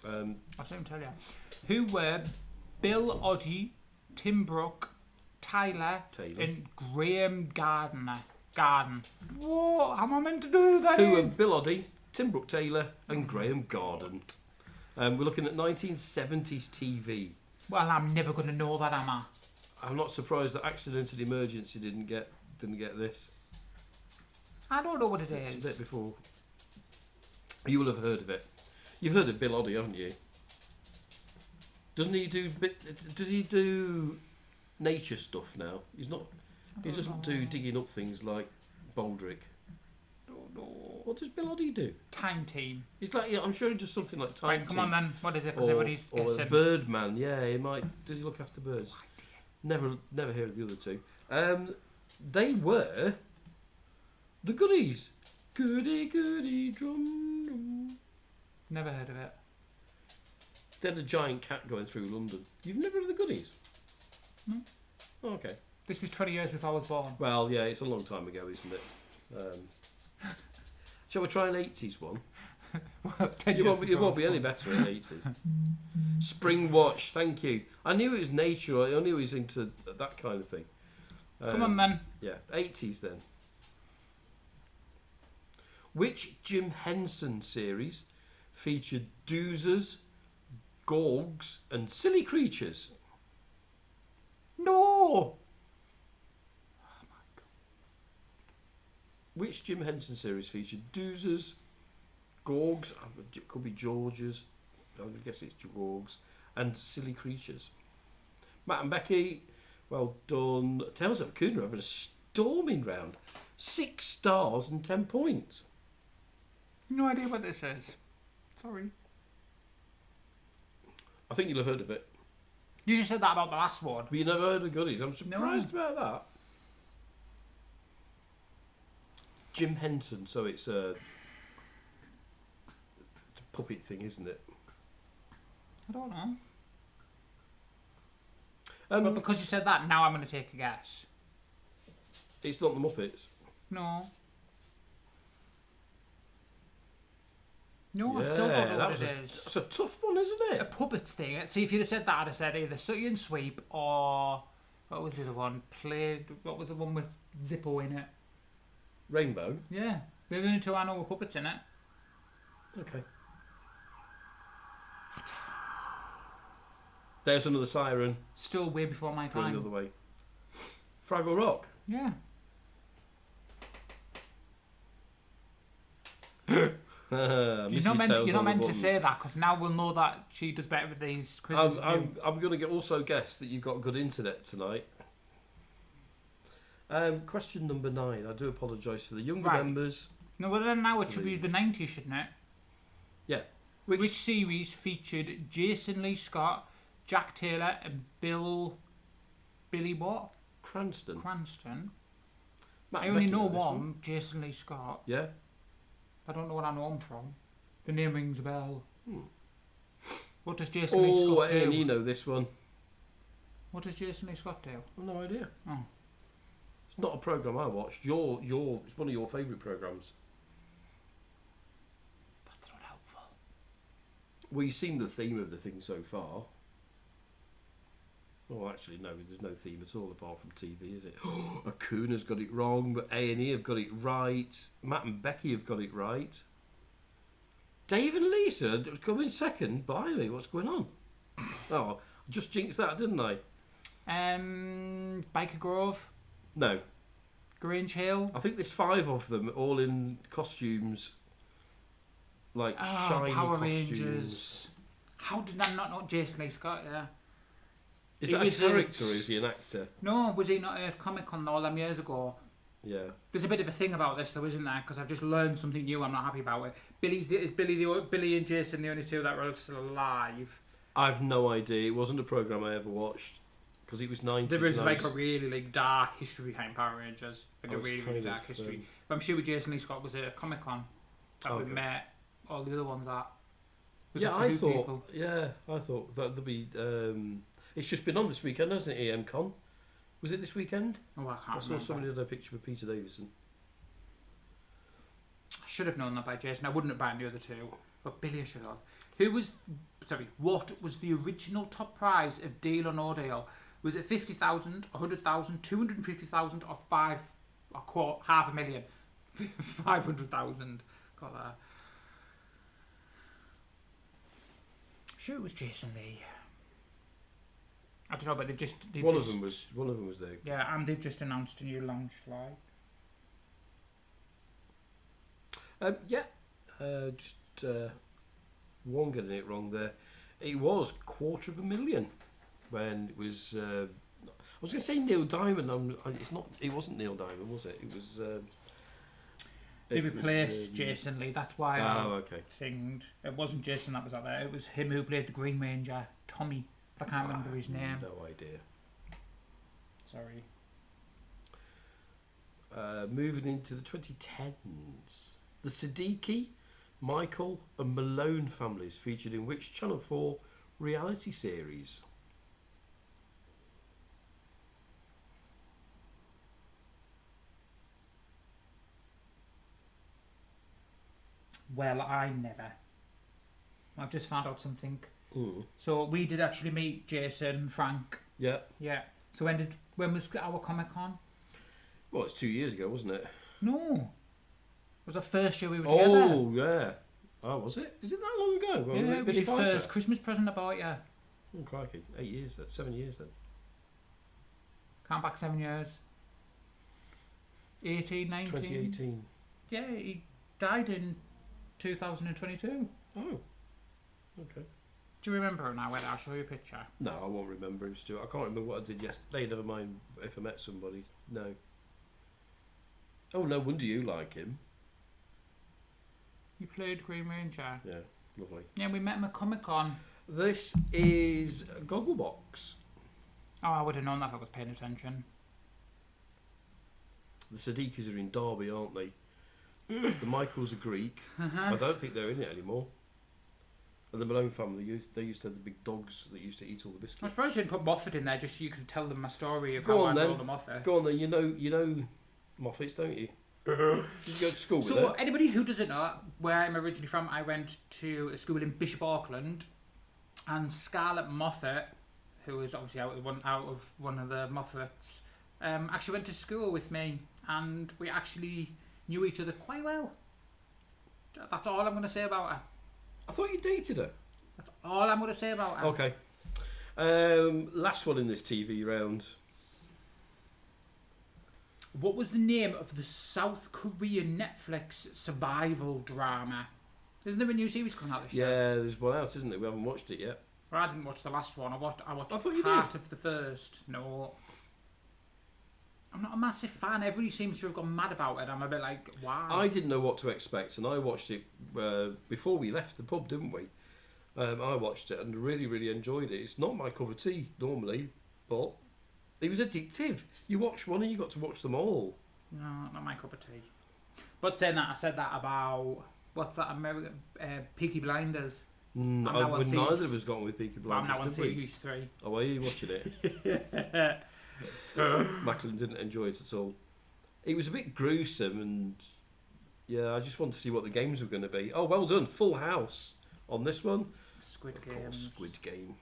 I'll soon tell you. Who were Bill Oddie, Tim Brooke, Tyler, Taylor. and Graham Garden. What? How am I meant to do that? Who are Bill Oddie, Tim Brooke Taylor, and Graham Garden. We're looking at 1970s TV. Well, I'm never going to know that, am I? I'm not surprised that Accident and Emergency didn't get this. I don't know what it It's a bit is. before. You will have heard of it. You've heard of Bill Oddie, haven't you? Does he do nature stuff now? He doesn't do digging up things like Baldrick. What does Bill Oddie do? Time Team. He's like, I'm sure he does something like Time Right, come on Team. then. What is it? Because everybody's Or guessing. Birdman, yeah, he might. Does he look after birds? Never heard of the other two. They were the Goodies. Goody goody drum. Never heard of it. They had a giant cat going through London. You've never heard of the Goodies? No. Oh, okay. This was 20 years before I was born. Well, yeah, it's a long time ago, isn't it? Shall we try an 80s one? Well, 10 You years won't be before I was any born. better in 80s. Spring Watch, thank you. I knew it was nature. I knew he was into that kind of thing. Come on, then. Yeah, 80s then. Which Jim Henson series featured doozers, gorgs, and silly creatures? No! Which Jim Henson series featured doozers, gorgs, it could be Georges, I would guess it's gorgs, and silly creatures? Matt and Becky, well done. Tales of Kuna having a storming round. 6 stars and 10 points. No idea what this is. Sorry. I think you'll have heard of it. You just said that about the last one. But you never heard of Goodies. I'm surprised about that. Jim Henson, so it's a puppet thing, isn't it? I don't know. But because you said that, now I'm going to take a guess. It's not the Muppets. No. No, I still don't know what it is. That's a tough one, isn't A it? puppet thing. See, if you'd have said that, I'd have said either Sooty and Sweep or... What was the other one? What was the one with Zippo in it? Rainbow. Yeah. They're the only two I know with puppets in it. Okay. There's another siren Still way before my going the other time. way. Fraggle Rock. Yeah. Mrs. You're Tales not on the meant to Buttons. say that because now we'll know that she does better with these quizzes. I'm going to also guess that you've got good internet tonight. Question number 9. I do apologise for the younger Right. members. No, well then now it should be Please. the 90s, shouldn't it? Yeah. Which series featured Jason Lee Scott, Jack Taylor, and Billy what? Cranston. Cranston. Matt I and only Becky know this one, Jason Lee Scott. Yeah. I don't know what I know him from. The name rings a bell. Hmm. What does Jason Lee Oh, Scott do? and you know this one. What does Jason Lee Scott do? I've no idea. Oh. It's not a programme I watched. It's one of your favourite programmes. That's not helpful. Well, you've seen the theme of the thing so far. Well, actually, no, there's no theme at all apart from TV, is it? Akuna's got it wrong, but A&E have got it right. Matt and Becky have got it right. Dave and Lisa come in second. Blimey, what's going on? Oh, I just jinxed that, didn't I? Biker Grove, No. Grange Hill. I think there's 5 of them, all in costumes. Like shiny Power costumes. Rangers. How did I not know Jason Lee Scott? Yeah. Is He that a was, character or is he an actor? No, was he not at Comic Con all them years ago? Yeah. There's a bit of a thing about this, though, isn't there? Because I've just learned something new. I'm not happy about it. Billy and Jason the only two that were still alive? I've no idea. It wasn't a programme I ever watched because it was 90s. There was and I like a really dark history behind Power Rangers, like I a was really kind dark of, history. But I'm sure Jason Lee Scott was at Comic Con that we Okay. met all the other ones at. Was Yeah, that I the Who thought. people? Yeah, I thought that'd be. It's just been on this weekend, hasn't it? EMCon. Was it this weekend? Oh, I can't I saw remember. somebody had a picture with Peter Davison. I should have known that by Jason. I wouldn't have banned the other two, but Billy I should have. What was the original top prize of Deal or No Deal? Was it 50,000, 100,000, 250,000, or half a million? 500,000. Got that. Sure, it was Jason Lee. I don't know, but One of them was there. Yeah, and they've just announced a new lounge fly. Just one getting it wrong there. It was $250,000 when it was. I was going to say Neil Diamond. It's not. It wasn't Neil Diamond, was it? It was. They replaced Jason Lee. That's why okay. It wasn't Jason that was out there. It was him who played the Green Ranger, Tommy. But I can't remember his name. No idea. Sorry. Moving into the 2010s. The Siddiqui, Michael and Malone families featured in which Channel 4 reality series? Well, I never. I've just found out something. Mm. So we did actually meet Jason, Frank. Yeah. Yeah. So when was our Comic Con? Well, it's 2 years ago, wasn't it? No. It was our first year we were together. Oh, yeah. Oh, was it? Is it that long ago? Well, Yeah, it was Bishop your first Piper? Christmas present I bought you. Oh, crikey. 8 years, 7 years then. Count back 7 years. 18, 19. 2018. Yeah, he died in 2022. Oh, okay. Do you remember now? Wait, I'll show you a picture. No, I won't remember him, Stuart. I can't remember what I did yesterday. Never mind if I met somebody. No. Oh, no wonder you like him. You played Green Ranger. Yeah, lovely. Yeah, we met him at Comic Con. This is Gogglebox. Oh, I would have known that if I was paying attention. The Siddiquis are in Derby, aren't they? The Michaels are Greek. I don't think they're in it anymore. And the Malone family, they used to have the big dogs that used to eat all the biscuits. I suppose you didn't put Moffat in there just so you could tell them my story of Go how on I then. know the Moffat. Go on then, you know Moffats, don't you? Did you go to school with So, her? anybody who doesn't know where I'm originally from, I went to a school in Bishop Auckland, and Scarlett Moffat, who is obviously out of one of the Moffats, actually went to school with me, and we actually knew each other quite well. That's all I'm going to say about her. I thought you dated her. That's all I'm going to say about her. Okay. Last one in this TV round. What was the name of the South Korean Netflix survival drama? Isn't there a new series coming out this year? Yeah, there's one out, isn't there? We haven't watched it yet. Well, I didn't watch the last one. I watched I thought you part did. of the first. No. I'm not a massive fan. Everybody seems to have gone mad about it. I'm a bit like, wow. I didn't know what to expect, and I watched it before we left the pub, didn't we? I watched it and really, really enjoyed it. It's not my cup of tea normally, but it was addictive. You watch one and you got to watch them all. No, not my cup of tea. But saying that, I said that about, what's that, American Peaky Blinders. now on Neither series- of us got on with Peaky Well, I'm Blinders, now on did we? series 3. Oh, are you watching it? Macklin didn't enjoy it at all. It was a bit gruesome, and yeah, I just wanted to see what the games were going to be. Oh, well done, Full House on this one. Squid Of course, Games. Squid Game.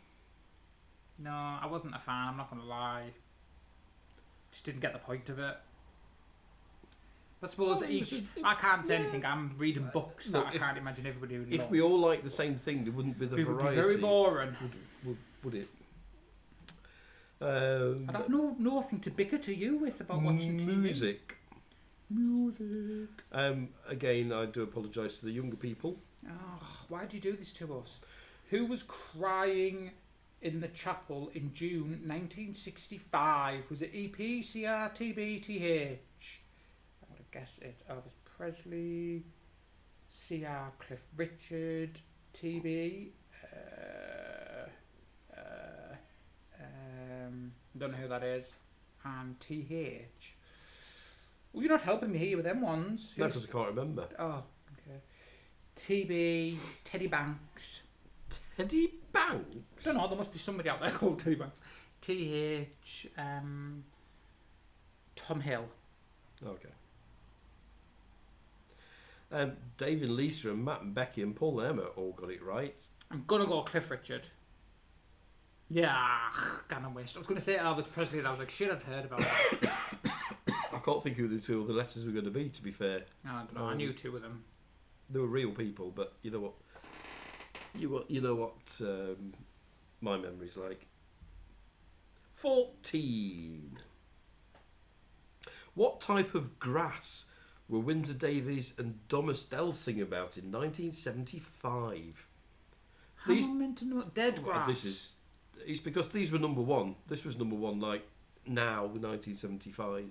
No, I wasn't a fan, I'm not going to lie. Just didn't get the point of it. I suppose Well, it was I can't say yeah. anything. I'm reading books that Look, I if- can't imagine everybody would If love. we all like the same thing, there wouldn't be the It would be variety. very boring. Would it? I'd have nothing to bicker to you with about watching TV. Music. Music. Again, I do apologise to the younger people. Oh, why do you do this to us? Who was crying in the chapel in June 1965? Was it EP, CR, TB, TH? I would have guessed it. Elvis Presley, CR, Cliff Richard, TB. Don't know who that is. And TH. Well, you're not helping me here with them ones. No, Who's- because I can't remember. Oh, okay. TB, Teddy Banks. Teddy Banks. Don't know, there must be somebody out there called Teddy Banks. TH, Tom Hill. Okay. Dave and Lisa and Matt and Becky and Paul and Emma all got it right. I'm gonna go Cliff Richard. Yeah, gonna waste. I was gonna say Elvis Presley, and I was like, shit, I've heard about that. I can't think who the two other letters were going to be, to be fair. No, I don't know. I knew two of them. They were real people, but you know what? You know what my memory's like. 14. What type of grass were Windsor Davies and Thomas Dell singing about in 1975? How am I meant to know? Dead Grass. It's because these were number one. This was number one, like now, 1975.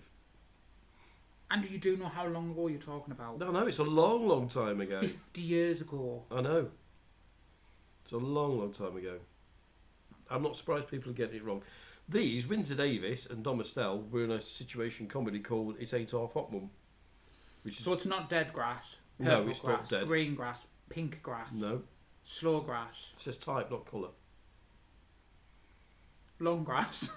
And you do know how long ago you're talking about? No, it's a long, long time ago. 50 years ago. I know. It's a long, long time ago. I'm not surprised people are getting it wrong. These, Windsor Davies and Dom Estelle, were in a situation comedy called It Ain't Half Hot Mum. Which is, So it's not Dead Grass. No, Purple it's grass, not dead. green grass, pink grass, No, slow grass, it says type, not colour. long grass,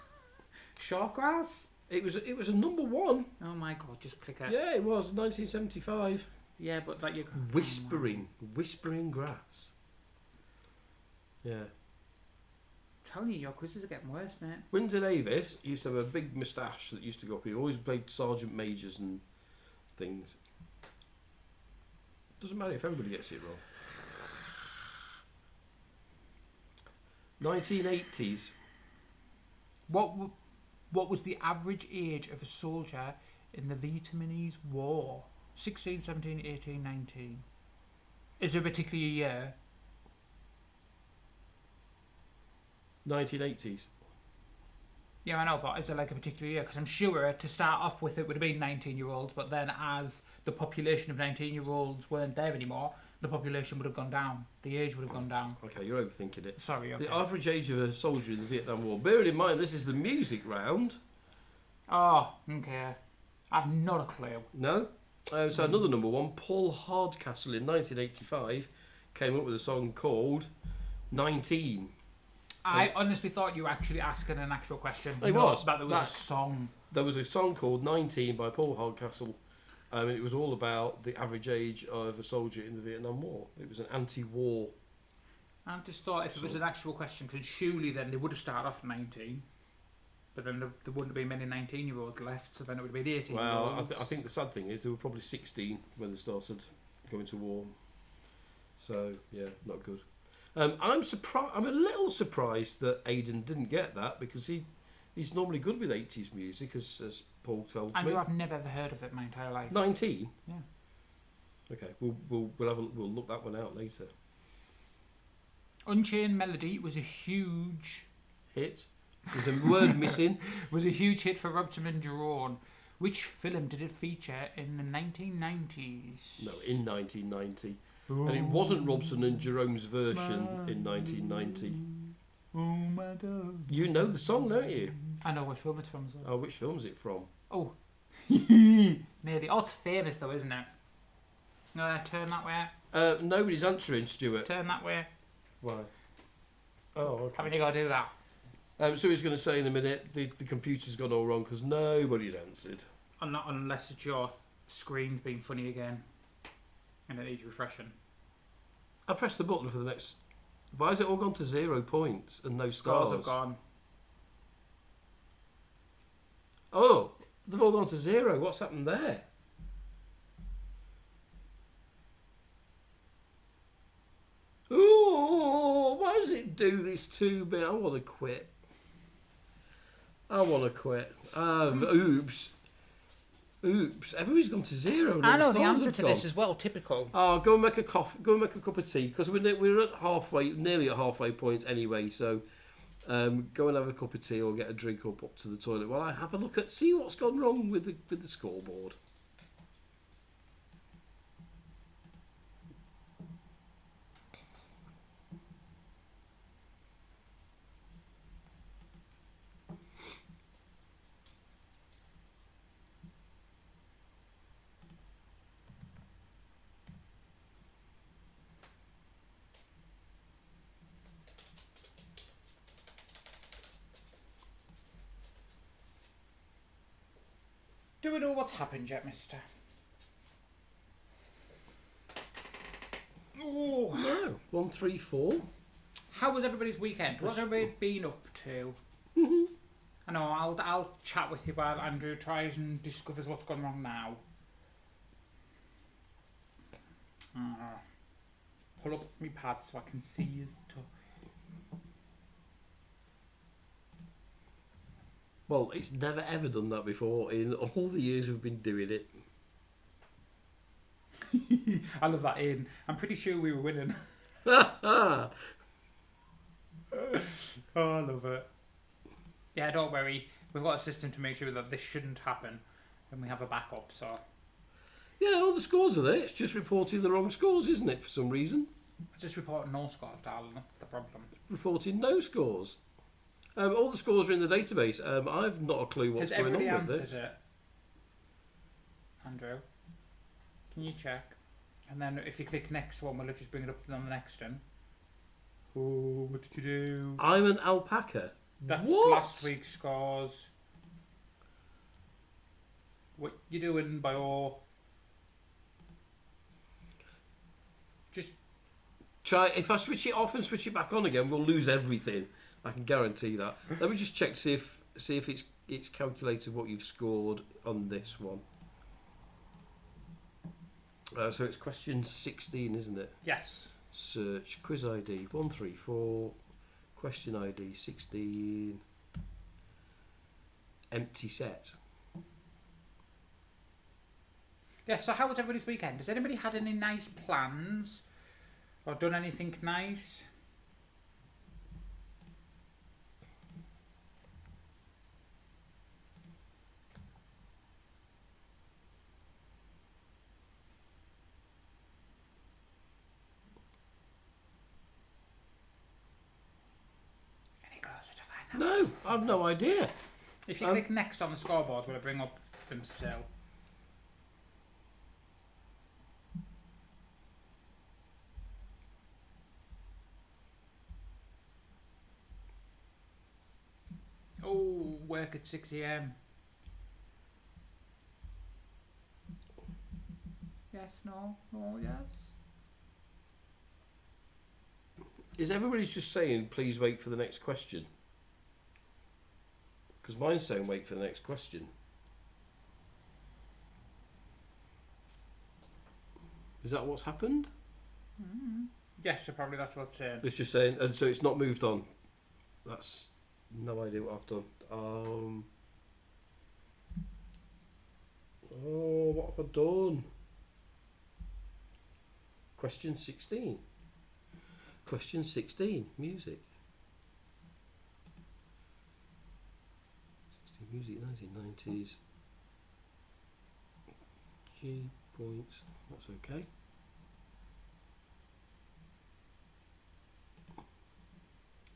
short grass. It was a number one. Oh my god, just click it. Yeah, it was 1975. Yeah, but like you. Whispering grass. Yeah. I'm telling you, your quizzes are getting worse, mate. Windsor Davis used to have a big moustache that used to go up. He always played sergeant majors and things. Doesn't matter if everybody gets it wrong. 1980s. What was the average age of a soldier in the Vietnamese War? 16, 17, 18, 19. Is there a particular year? 1980s. Yeah, I know, but is there like a particular year? Because I'm sure to start off with it would have been 19-year-olds, but then as the population of 19-year-olds weren't there anymore, the population would have gone down. The age would have gone down. Okay, you're overthinking it. Sorry, okay. The average age of a soldier in the Vietnam War. Bearing in mind, this is the music round. Oh, okay. I've not a clue. No? So another number one, Paul Hardcastle in 1985 came up with a song called 19. I honestly thought you were actually asking an actual question. It not was. that there was a That- song. There was a song called 19 by Paul Hardcastle. It was all about the average age of a soldier in the Vietnam War. It was an anti-war. I just thought if it was an actual question, because surely then they would have started off at 19. But then there wouldn't have been many 19-year-olds left, so then it would have been 18 Well, I think the sad thing is they were probably 16 when they started going to war. So, yeah, not good. I'm surprised. I'm a little surprised that Aidan didn't get that because he's normally good with 80s music, as Paul told me. Andrew, I've never ever heard of it my entire life. 19. Yeah. Okay, we'll look that one out later. Unchained Melody was a huge Hit. There's a word missing. hit for Robson and Jerome. Which film did it feature in the 1990s? No, in 1990. And it wasn't Robson and Jerome's version in 1990. Oh my God. You know the song, don't you? I know what film it's from as well. Oh, which film's it from? Oh. Nearly. Oh, it's famous though, isn't it? Turn that way. Nobody's answering, Stuart. Turn that way. Why? Oh, okay. Haven't you got to do that? So he's going to say in a minute the computer's gone all wrong because nobody's answered. Not unless it's your screen's been funny again. And it needs refreshing. I pressed the button for the next... Why has it all gone to 0 points and no Scores stars? have gone. Oh, they've all gone to 0. What's happened there? Ooh, why does it do this to me? I want to quit. Oops. Oops. Everybody's gone to 0. and I all know the stars answer have to gone. this as well, typical. Oh, go and make a coffee. Go and make a cup of tea because we're at halfway, nearly at halfway point anyway. So, go and have a cup of tea or get a drink or up to the toilet while I have a look at see what's gone wrong with the scoreboard. Do we know what's happened yet, mister? Oh. No, 1, 3, 4. How was everybody's weekend? What's everybody been up to? I know, I'll chat with you while Andrew tries and discovers what's gone wrong now. Pull up my pad so I can see his Well, it's never ever done that before in all the years we've been doing it. I love that in. I'm pretty sure we were winning. Ah, Oh, I love it. Yeah, don't worry. We've got a system to make sure that this shouldn't happen. And we have a backup, so... yeah, all the scores are there. It's just reporting the wrong scores, isn't it, for some reason? I just report no scores, darling. That's the problem. Reporting no scores. All the scores are in the database. I've not a clue what's Has going everybody on with answered this. it? Andrew? Can you check? And then if you click next one, will it just bring it up on the next one? Oh, what did you do? I'm an alpaca. That's What? last week's scores. What you doing, Bio? Just Try if I switch it off and switch it back on again, we'll lose everything. I can guarantee that. Let me just check to see if it's calculated what you've scored on this one. So it's question 16, isn't it? yes. Search quiz ID 134, question ID 16, empty set. Yeah. So how was everybody's weekend? Has anybody had any nice plans or done anything nice? Any closer to find out? No, I've no idea. If you click next on the scoreboard, will it bring up them still? Oh, work at 6 a.m. Yes, no, yes. Is everybody's just saying please wait for the next question? Because mine's saying wait for the next question. Is that what's happened? Yes, so probably that's what's saying. It's just saying, and so it's not moved on. That's no idea what I've done. Oh, what have I done? Question 16. Question 16. Music. 16 music, 1990s. G points. That's okay.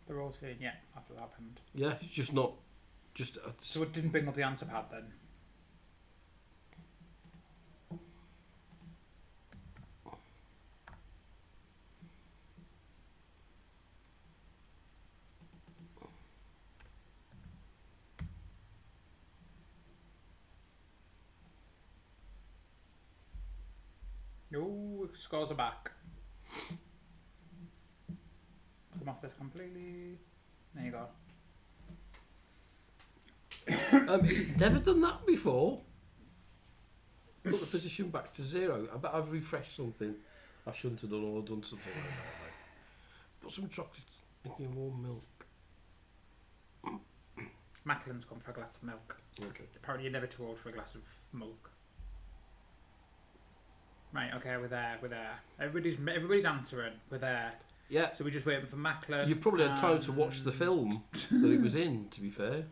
They're all saying, yeah, that's what happened. Yeah, it's just not. Just. So it didn't bring up the answer pad then? Oh, scores are back. Come off this completely. There you go. It's never done that before. Put the position back to 0. I bet I've refreshed something I shouldn't have done or done something like that. Like, put some chocolate in your warm milk. Macklin's gone for a glass of milk. Okay. Apparently you're never too old for a glass of milk. Right, okay, we're there. Everybody's answering. We're there. Yeah. So we're just waiting for Macklin. You probably had time to watch the film that it was in, to be fair.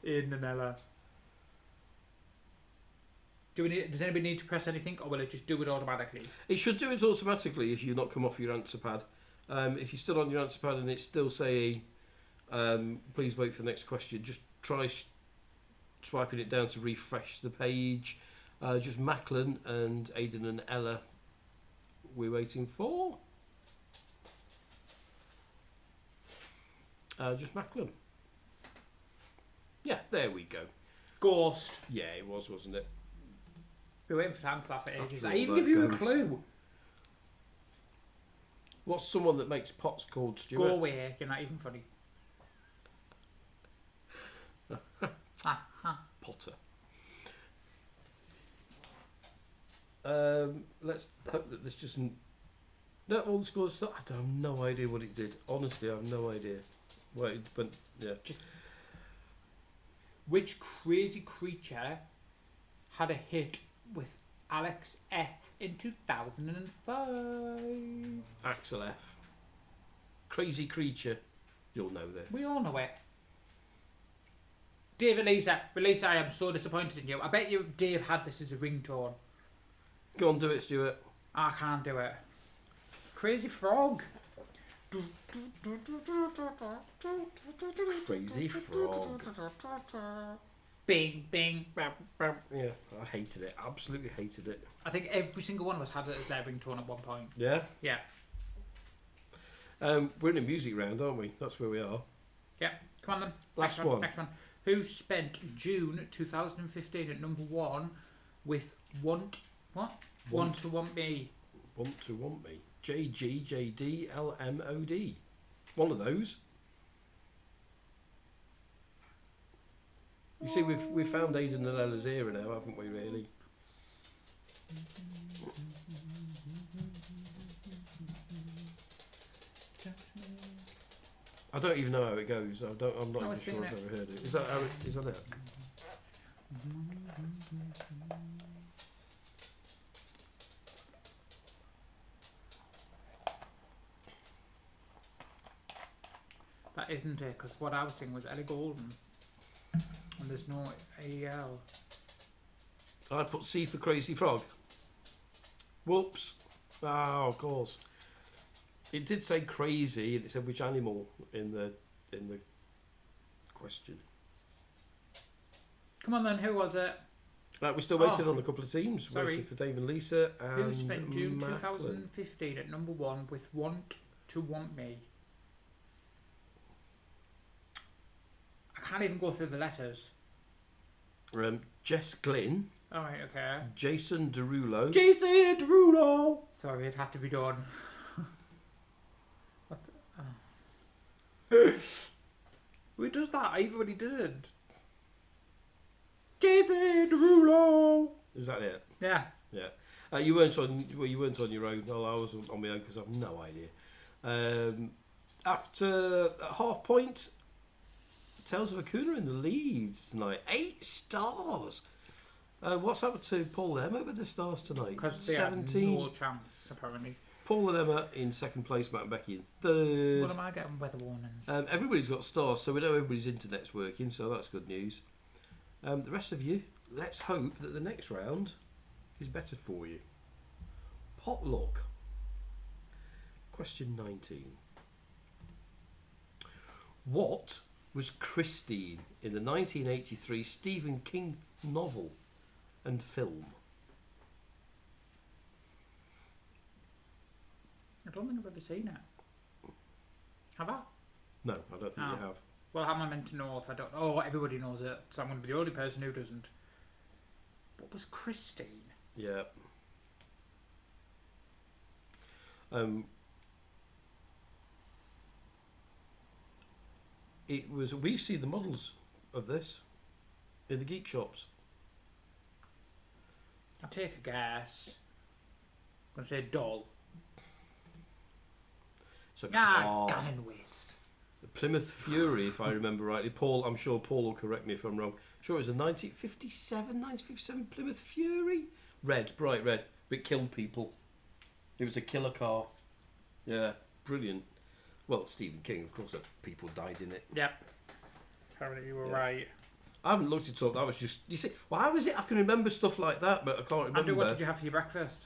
In and Ella. Does anybody need to press anything, or will it just do it automatically? It should do it automatically if you've not come off your answer pad. If you're still on your answer pad and it's still saying, please wait for the next question, just try swiping it down to refresh the page. Just Macklin and Aidan and Ella we're waiting for. Just Macklin. Yeah, there we go. Ghost. Yeah, it was, wasn't it? We're waiting for to answer that for ages. After I all even that give you a ghost. clue. What's someone that makes pots called, Stuart? Go away. You're not even funny. Potter. Let's hope that this doesn't. No, all the scores. I have no idea what it did. Honestly, I have no idea. Wait, but yeah. Which crazy creature had a hit with Alex F in 2005? Axel F. Crazy creature. You'll know this. We all know it. Dave, Elisa, I am so disappointed in you. I bet you Dave had this as a ringtone. Go on, do it, Stuart. I can't do it. Crazy Frog. Crazy frog. Bing, bing. Yeah, I hated it. Absolutely hated it. I think every single one of us had it as their ringtone at one point. Yeah. Yeah. We're in a music round, aren't we? That's where we are. Yeah. Come on then. Last Next one. Next one. Who spent June 2015 at number 1 with Want... What? Want to Want Me. Want to Want Me. JGJDLMOD. One of those. You see, we've found Aidan and Ella's era now, haven't we? Really. I don't even know how it goes. I'm not I even was sure singing I've it. ever heard it. Is that how it? Is that it? That isn't it, because what I was singing was Ellie Golden. And there's no AL. I put C for Crazy Frog. Whoops. Oh, of course. It did say crazy, and it said which animal in the question. Come on then, who was it? Right, we're still waiting Oh. on a couple of teams. Sorry. Waiting for Dave and Lisa. And Who spent June Macklin. 2015 at number 1 with Want to Want Me? I can't even go through the letters. Jess Glynn, Alright, okay. Jason Derulo, Jason Derulo! Sorry, it had to be done. What? Who does that? Everybody doesn't. Jason Derulo! is that it? Yeah. Yeah. You weren't on. Well, you weren't on your own. No, I was on my own because I've no idea. After half point, Tales of a Cooner in the lead tonight. 8 stars. What's happened to Paul and Emma with the stars tonight? Because they 17. had no chance, apparently. Paul and Emma in second place. Matt and Becky in third. What am I getting weather warnings? Everybody's got stars, so we know everybody's internet's working, so that's good news. The rest of you, let's hope that the next round is better for you. Potluck. Question 19. What was Christine in the 1983 Stephen King novel and film? I don't think I've ever seen it. Have I? No, I don't think Oh. you have. Well, how am I meant to know if I don't? Oh, everybody knows it, so I'm going to be the only person who doesn't. What was Christine? Yeah. It was. We've seen the models of this in the geek shops. I'll take a guess. I'm going to say doll. So Gannon Waste. the Plymouth Fury, if I remember rightly. Paul, I'm sure Paul will correct me if I'm wrong. Sure, it was a 1957 Plymouth Fury. Red, bright red, but it killed people. It was a killer car. Yeah, brilliant. Well, Stephen King, of course, people died in it. Yep. Apparently you were Yeah. right. I haven't looked it up. That was just, you see, well, how is it? I can remember stuff like that, but I can't remember. Andrew, what did you have for your breakfast?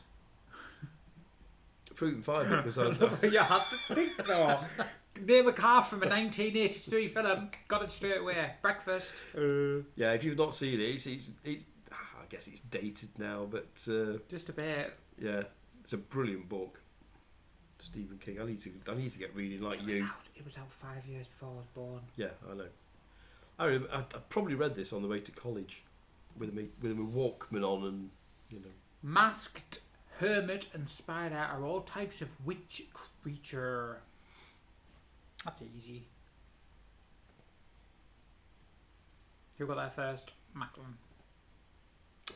Fruit and fiber, because I, You had to think though. Name a car from a 1983 film. Got it straight away. Breakfast. yeah, if you've not seen it, it's I guess it's dated now, but Just a bit. yeah, it's a brilliant book. Stephen King. I need to get reading like you. It was out 5 years before I was born. Yeah, I know. I probably read this on the way to college, with a Walkman on, and you know. Masked, hermit, and spider are all types of witch creature. That's easy. Who got there first? Macklin.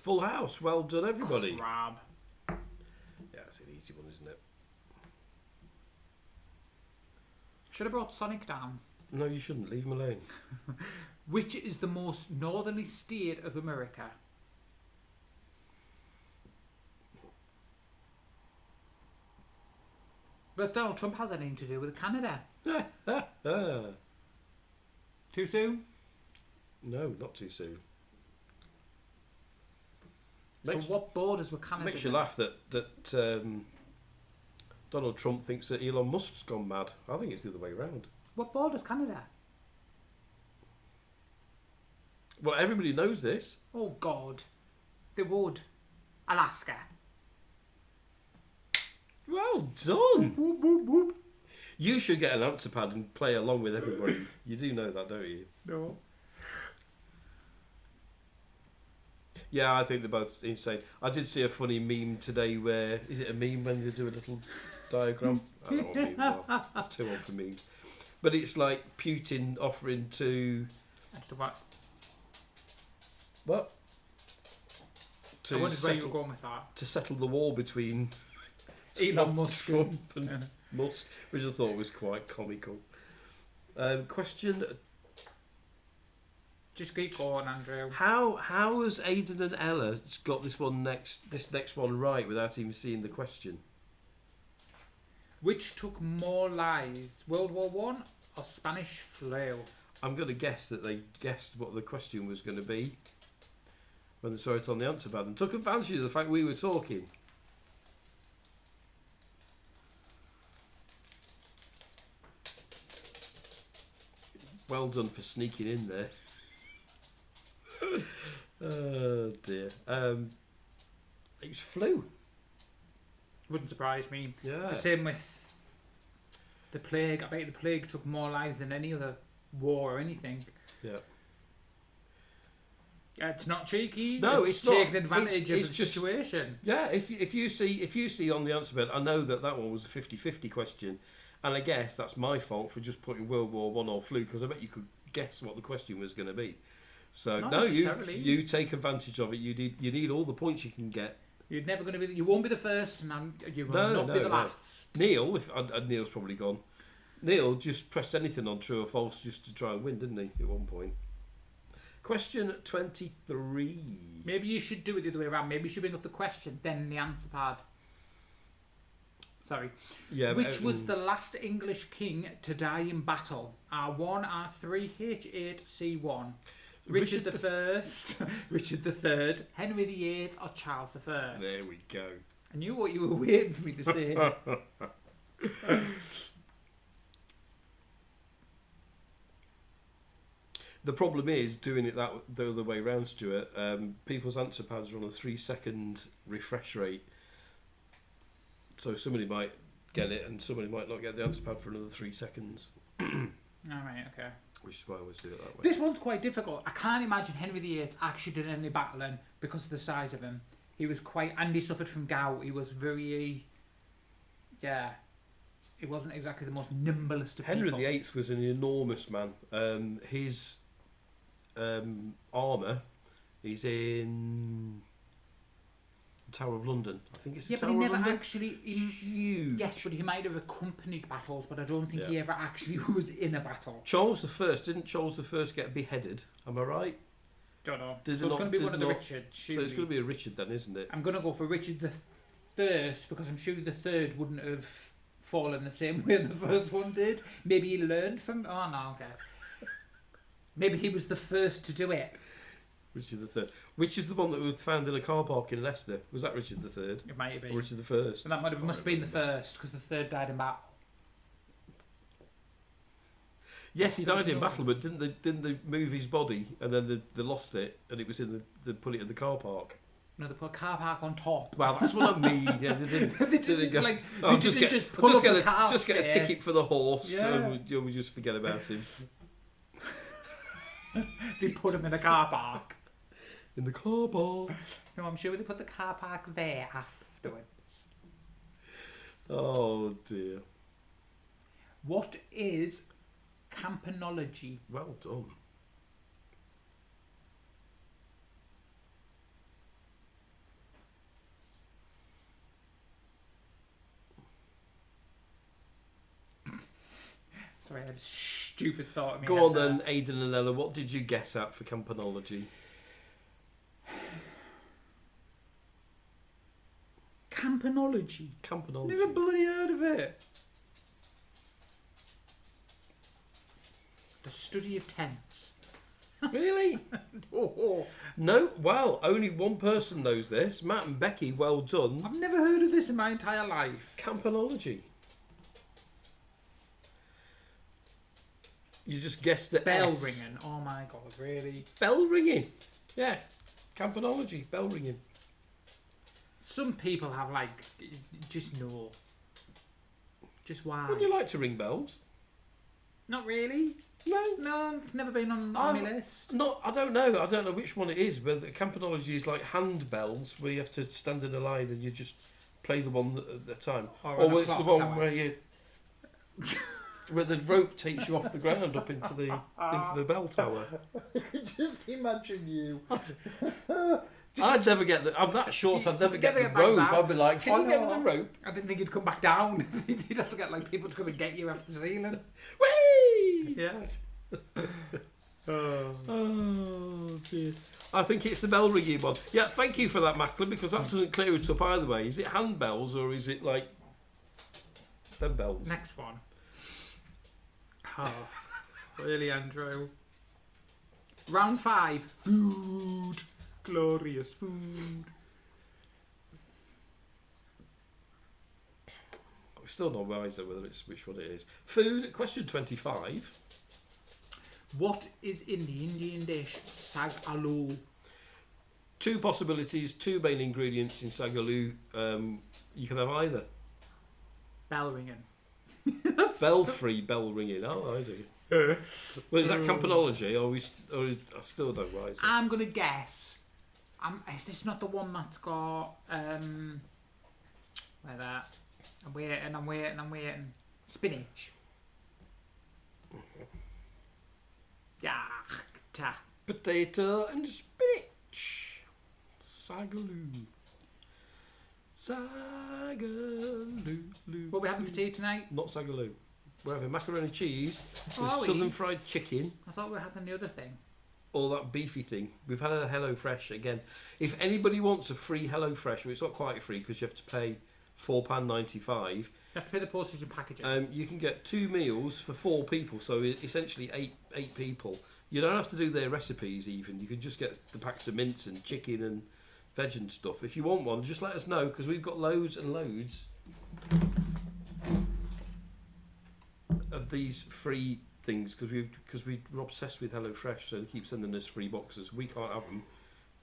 Full House. Well done, everybody. Crab. Yeah, it's an easy one, isn't it? Should have brought Sonic down. No, you shouldn't. Leave him alone. Which is the most northerly state of America? But if Donald Trump has anything to do with Canada. Ah, Too soon? no, not too soon. So Makes, what borders were Canada? makes you laugh that Donald Trump thinks that Elon Musk's gone mad. I think it's the other way around. What borders Canada? Well, everybody knows this. Oh, God. They would. Alaska. Well done. Whoop, whoop, whoop. You should get an answer pad and play along with everybody. You do know that, don't you? No. Yeah, I think they're both insane. I did see a funny meme today where... Is it a meme when you do a little diagram? I don't know what memes are. Too old for memes. But it's like Putin offering to... What? What? I wondered where you were going with that. To settle the war between Elon Musk Trump and Musk, which I thought was quite comical. Question: Just keep going, Andrew. How has Aidan and Ella got this next one right without even seeing the question? Which took more lives, World War One or Spanish flu? I'm going to guess that they guessed what the question was going to be when they saw it on the answer pad and took advantage of the fact we were talking. Well done for sneaking in there. Oh dear. It was flu. Wouldn't surprise me. Yeah. It's the same with the plague. I bet the plague took more lives than any other war or anything. Yeah. It's not cheeky. No, it's not. taking advantage It's of the just- situation. Yeah, if you see on the answer bed, I know that one was a 50-50 question, and I guess that's my fault for just putting World War One or flu, because I bet you could guess what the question was going to be. So Not no, necessarily. you take advantage of it. You need all the points you can get. You're never going to be. You won't be the first, and you will not be the last. Neil, Neil's probably gone. Neil just pressed anything on true or false just to try and win, didn't he? At one point. Question 23. Maybe you should do it the other way around. Maybe you should bring up the question, then the answer pad. Sorry. Yeah. Which was the last English king to die in battle? R1, R3, H8, C1. Richard the First, Richard the Third, Henry the Eighth, or Charles the First? There we go. I knew what you were waiting for me to say. The problem is doing it the other way round, Stuart. People's answer pads are on a 3-second refresh rate, so somebody might get it and somebody might not get the answer pad for another 3 seconds. All right, okay. Which is why I always do it that way. This one's quite difficult. I can't imagine Henry VIII actually did any battling because of the size of him. He was quite... And he suffered from gout. He was very... Yeah. He wasn't exactly the most nimblest of Henry people. VIII was an enormous man. His armour is in the Tower of London. I think it's the Yeah, but Tower he of never London. actually... Huge. Yes, but he might have accompanied battles, but I don't think he Yeah. ever actually was in a battle. Charles I, didn't Charles I get beheaded? Am I right? Don't know. Did So it it's not- going to be did one it of the not- Richards. So it's going to be a Richard then, isn't it? I'm going to go for Richard the First because I'm sure the third wouldn't have fallen the same way the first one did. Maybe he learned from... Oh, no, okay. Maybe he was the first to do it. Richard III. Which is the one that was found in a car park in Leicester? Was that Richard III? It might have been. Or Richard I? And that must have been the first because the third died in battle. Yes, he died in There's no- battle, but didn't they move his body and then they lost it and it was in they put it in the car park? No, they put a car park on top. Well, that's what I mean. Yeah, they didn't. They didn't, go, like, "Oh, they didn't just pull up a car just get a spare." ticket for the horse. Yeah. And we just forget about him They put him in a car park. in the car park. No, I'm sure they put the car park there afterwards. Oh dear. What is campanology? Well done. Sorry, I had a stupid thought in my Go head on there. then, Aidan and Ella. What did you guess at for campanology? Campanology. Campanology. Never bloody heard of it. The study of tents. Really? Oh, No. Well, only one person knows this. Matt and Becky. Well done. I've never heard of this in my entire life. Campanology. You just guessed the Bell S. ringing. Oh my god, really? Bell ringing. Yeah. Campanology. Bell ringing. Some people have like, just no. Just why? Would you like to ring bells? Not really. No. No, it's never been on my list. I don't know. I don't know which one it is, but the campanology is like hand bells where you have to stand in a line and you just play the one at a time. Or Or a it's the clock one tower. where you where the rope takes you off the ground up into the bell tower. Just imagine you. I'd never get the. I'm that short. I'd never get never the get back rope. down. I'd be like, "Can Oh, you get me no. the rope?" I didn't think you'd come back down. You'd have to get like people to come and get you after the ceiling. Whee! Yeah. Oh dear. I think it's the bell ringing one. Yeah, thank you for that, Macklin, because that doesn't clear it up either way. Is it hand bells or is it like them bells? Next one. Oh, really, Andrew? Round 5. Food. Glorious food. We're still not wiser whether it's which one it is. Food, question 25. What is in the Indian dish sag aloo? 2 possibilities, 2 main ingredients in sagaloo. You can have either. Bell ringing. Belfry, bell ringing. Oh, is it? Well, is that campanology or I still don't know why is it? I'm gonna guess. Is this not the one that's got where that? I'm waiting. Spinach. Yeah. Ta. Potato and spinach. Sagaloo. Sagaloo. What are we having for tea tonight? Not sagaloo. We're having macaroni and cheese with Oh, are we? southern fried chicken. I thought we were having the other thing. All that beefy thing. We've had a HelloFresh again. If anybody wants a free HelloFresh, well, it's not quite free because you have to pay £4.95. You have to pay the postage and packaging. You can get 2 meals for 4 people, so essentially eight people. You don't have to do their recipes even. You can just get the packs of mince and chicken and veg and stuff. If you want one, just let us know because we've got loads and loads of these free things because we're obsessed with HelloFresh, so they keep sending us free boxes. We can't have them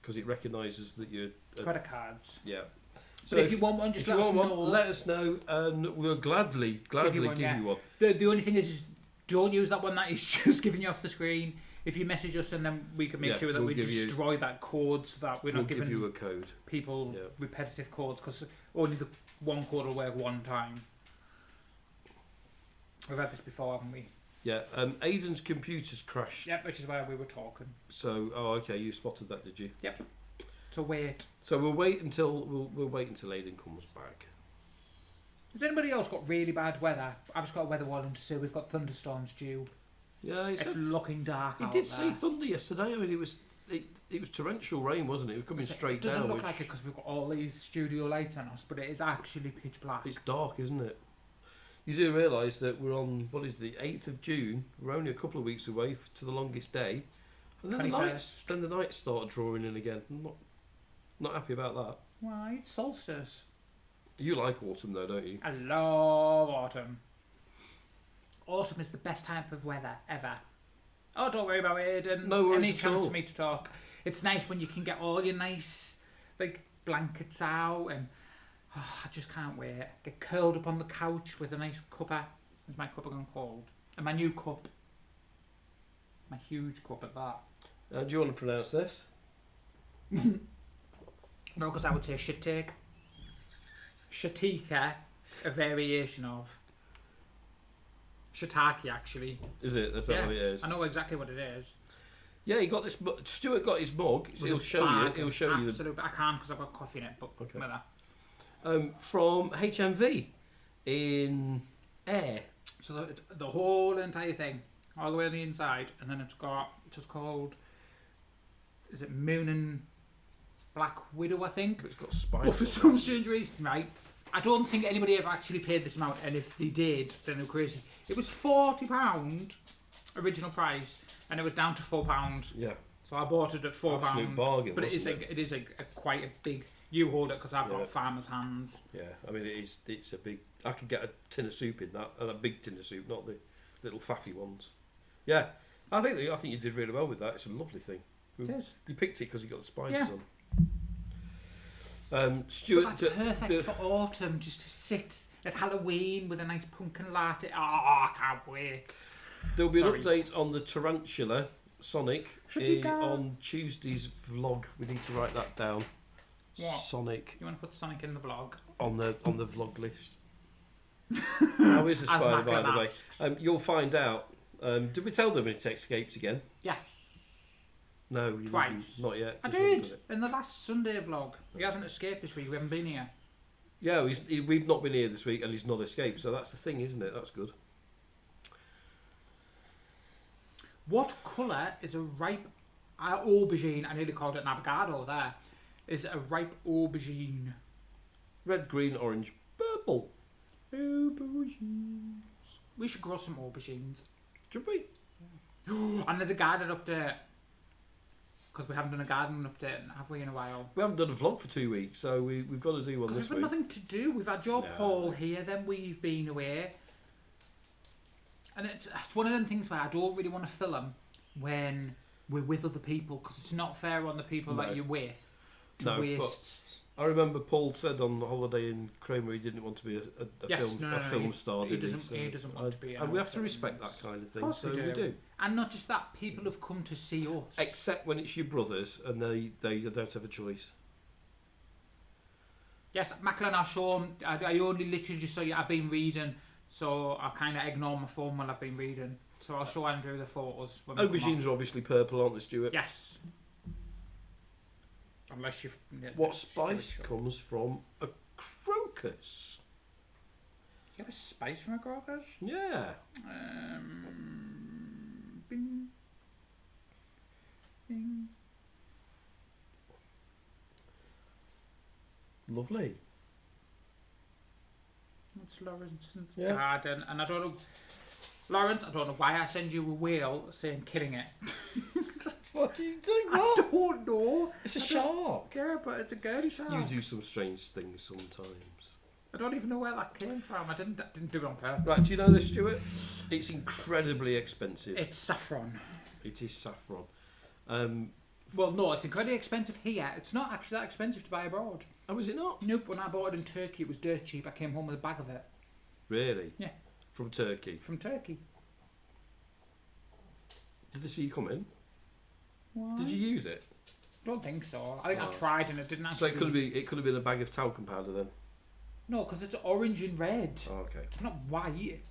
because it recognises that you're Credit cards. yeah. So if you want one, just let us know. Let us know, and we'll gladly give you one. The only thing is, don't use that one that is just giving you off the screen. If you message us, and then we can make sure that we destroy that code so that we're not give giving you a code. people repetitive codes because only the one code will work one time. We've had this before, haven't we? Yeah, Aidan's computer's crashed. Yep, which is why we were talking. So, okay, you spotted that, did you? Yep. So wait. So we'll wait until Aidan comes back. Has anybody else got really bad weather? I've just got a weather warning to say we've got thunderstorms due. Yeah, It's looking dark. he out did there. say thunder yesterday. I mean, it was torrential rain, wasn't it? It was coming straight It doesn't down. look like it because we've got all these studio lights on us, but it is actually pitch black. It's dark, isn't it? You do realise that we're on what is the 8th of June. We're only a couple of weeks away to the longest day, and then the nights start drawing in again. I'm not happy about that. Why? It's solstice. You like autumn though, don't you? I love autumn. Autumn is the best type of weather ever. Oh, don't worry about it, Aidan. No worries Any at chance all. for me to talk. It's nice when you can get all your nice blankets out and I just can't wait. Get curled up on the couch with a nice cuppa. Is my cuppa gone cold? And my new cup. My huge cup at that. Do you want to pronounce this? No, because I would say shiitake. Shatika, a variation of shiitake, actually. Is it? That's not what it is. I know exactly what it is. Yeah, he got this. Stuart got his mug. So he'll show you. He'll show you. Absolutely, I can't because I've got coffee in it. But Okay. whether. From HMV in Air. So the whole entire thing, all the way on the inside, and then it's just called. Is it Moon and Black Widow? I think. But it's got spikes. But for some strange reason, right? I don't think anybody ever actually paid this amount, and if they did, then they're crazy. It was £40 original price, and it was down to £4. Yeah. So I bought it at £4. Absolute bargain, But it wasn't is a quite a big. You hold it because I've Yeah. got farmer's hands. Yeah. I mean, it's a big. I could get a tin of soup in that, and a big tin of soup, not the little faffy ones. Yeah, I think you did really well with that. It's a lovely thing. It is. You picked it because you got the spiders Yeah. on. Stuart, But that's perfect for autumn, just to sit at Halloween with a nice pumpkin latte. Oh, I can't wait. there'll be Sorry. an update on the tarantula Sonic Should you go? on Tuesday's vlog. We need to write that down. What? Sonic You want to put Sonic in the vlog? on the vlog list. How is the As spider, by Macklin the way? asks. You'll find out. Did we tell them it escapes again? Yes. No, you Twice. didn't. Not yet. I 'cause we haven't did done it. in the last Sunday vlog. He hasn't escaped this week. We haven't been here. Yeah, we've not been here this week, and he's not escaped. So that's the thing, isn't it? That's good. What colour is a ripe aubergine? I nearly called it an avocado there. Is a ripe aubergine? Red, green, orange, purple. Aubergines. We should grow some aubergines. Should we? And there's a garden update. Because we haven't done a garden update, have we, in a while? We haven't done a vlog for 2 weeks, so we've got to do one Because this we've got week. nothing to do. We've had your No. Paul here, then we've been away. And it's one of them things where I don't really want to film when we're with other people, because it's not fair on the people No. that you're with to No, waste. I remember Paul said on the holiday in Cromer he didn't want to be a Yes, film he- star. he did doesn't- he doesn't want to be in And we our have to respect that films. kind of Of thing. course So we do. And not just that, people have come to see us. Except when it's your brothers and they don't have a choice. Yes, Macklin, I'll show 'em. I only literally just saw you. I've been reading, so I kind of ignore my phone while I've been reading. So I'll show Andrew the photos. When we come Aubergines are obviously purple, aren't they, Stuart? on. Yes. Unless you. What spice comes from a crocus? You have a spice from a crocus? Yeah. Bing. Bing. Lovely. It's Lawrence's Yeah. garden, and I don't know, Lawrence. I don't know why I send you a whale saying killing it. What do you think? I don't know. It's a shark. Yeah, but it's a girly shark. You do some strange things sometimes. I don't even know where that came from. I didn't do it on purpose. Right, do you know this, Stuart? It's incredibly expensive. It's saffron. It is saffron. Well, no, it's incredibly expensive here. It's not actually that expensive to buy abroad. Oh, is it not? Nope, when I bought it in Turkey, it was dirt cheap. I came home with a bag of it. Really? Yeah. From Turkey. From Turkey. Did they see you come in? Why? Did you use it? Don't think so. I think Oh. I tried and it didn't So actually... it could have been a bag of talcum powder then. No, because it's orange and red. Oh, okay. It's not white.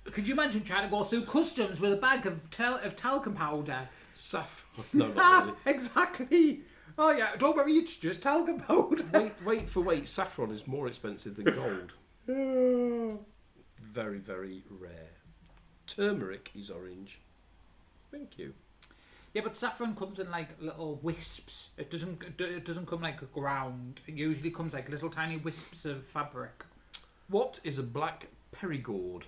Could you imagine trying to go through customs with a bag of talcum powder? Saffron. No, not Ah, really. exactly. Oh yeah, don't worry, it's just talcum powder. Wait. Saffron is more expensive than gold. Very, very rare. Turmeric is orange. Thank you. Yeah, but saffron comes in like little wisps. It doesn't come like a ground. It usually comes like little tiny wisps of fabric. What is a black perigord?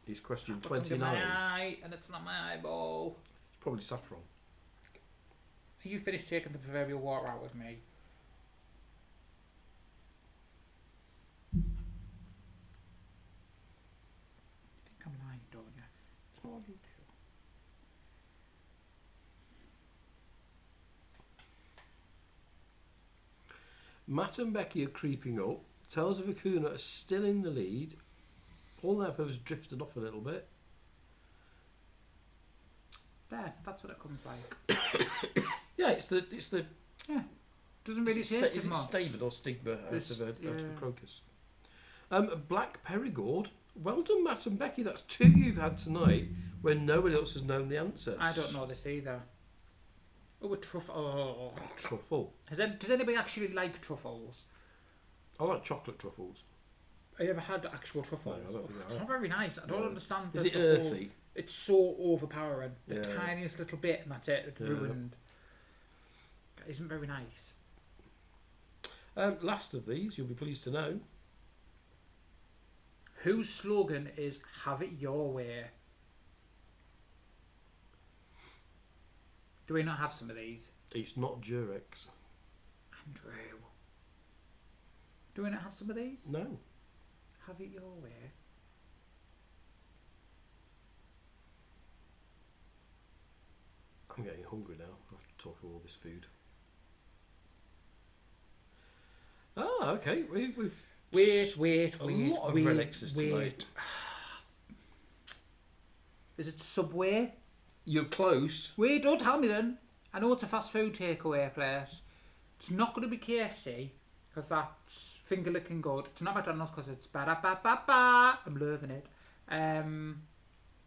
Is question I've got something in 29. my eye, and it's not my eyeball. It's probably saffron. Are you finished taking the proverbial water out with me? You think I'm lying, don't you? It's all you do. Matt and Becky are creeping up. Tales of Akuna are still in the lead. Paul Nepper has drifted off a little bit. There, that's what it comes like. Yeah, it's the Yeah. Doesn't really is it taste is as it much. stamen or stigma out It's- of a yeah. crocus? Black perigord. Well done, Matt and Becky. That's 2 you've had tonight when nobody else has known the answers. I don't know this either. Oh, a truffle. Oh. Truffle. Does anybody actually like truffles? I like chocolate truffles. Have you ever had actual truffles? No, I don't think I It's have. not very nice. I don't No. understand. Is the it whole- earthy? It's so overpowering. The Yeah. tiniest little bit, and that's it. It's Yeah. ruined. It isn't very nice. Last of these, you'll be pleased to know. Whose slogan is "Have it your way"? Do we not have some of these, It's not Durex. Andrew? Do we not have some of these? No. Have it your way. I'm getting hungry now after talking all this food. Ah, okay. We've Wait. a lot of Red X's tonight. wait. Is it Subway? You're close. Wait, don't tell me then. I know it's a fast food takeaway place. It's not going to be KFC, because that's finger licking good. It's not McDonald's, because it's ba-da-ba-ba-ba. I'm loving it.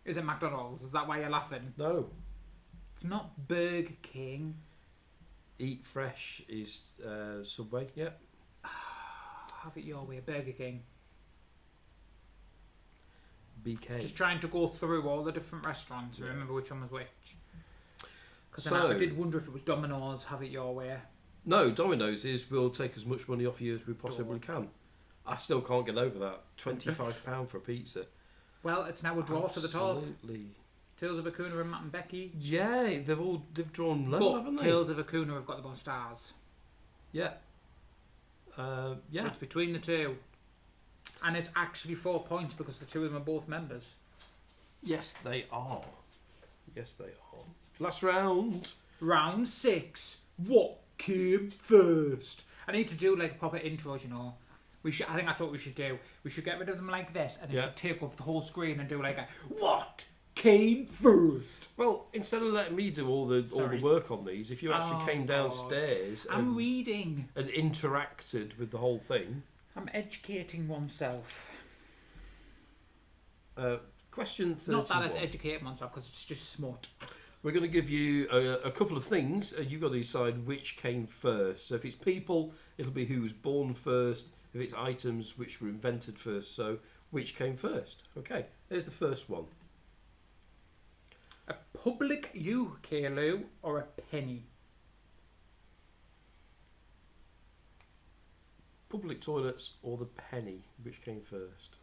Is it McDonald's? Is that why you're laughing? No. It's not Burger King. Eat Fresh is Subway. Yep. Have it your way, Burger King. BK. Just trying to go through all the different restaurants and remember which one was which. Because So- I did wonder if it was Domino's, have it your way. No, Domino's is we'll take as much money off you as we possibly can. I still can't get over that. £25 for a pizza. Well, it's now a draw to the top. Absolutely. Tales of Acuna and Matt and Becky. Yeah, they've drawn level, But haven't they? Tales of Acuna have got the most stars. Yeah. So Yeah. it's between the two. And it's actually 4 points because the two of them are both members. Yes, they are. Yes, they are. Last round. Round 6. What came first? I need to do like proper intros, you know. I think that's what we should do. We should get rid of them like this and they Yeah. should tape up the whole screen and do like a what came first? Well, instead of letting me do all the Sorry. work on these, if you actually Oh, came God. downstairs I'm and, reading. and interacted with the whole thing. I'm educating oneself. Question 31. Not that it's educating oneself because it's just smut. We're going to give you a couple of things. You've got to decide which came first. So if it's people, it'll be who was born first. If it's items, which were invented first. So which came first? Okay, here's the first one. A public UK loo or a penny? Public toilets or the penny? Which came first?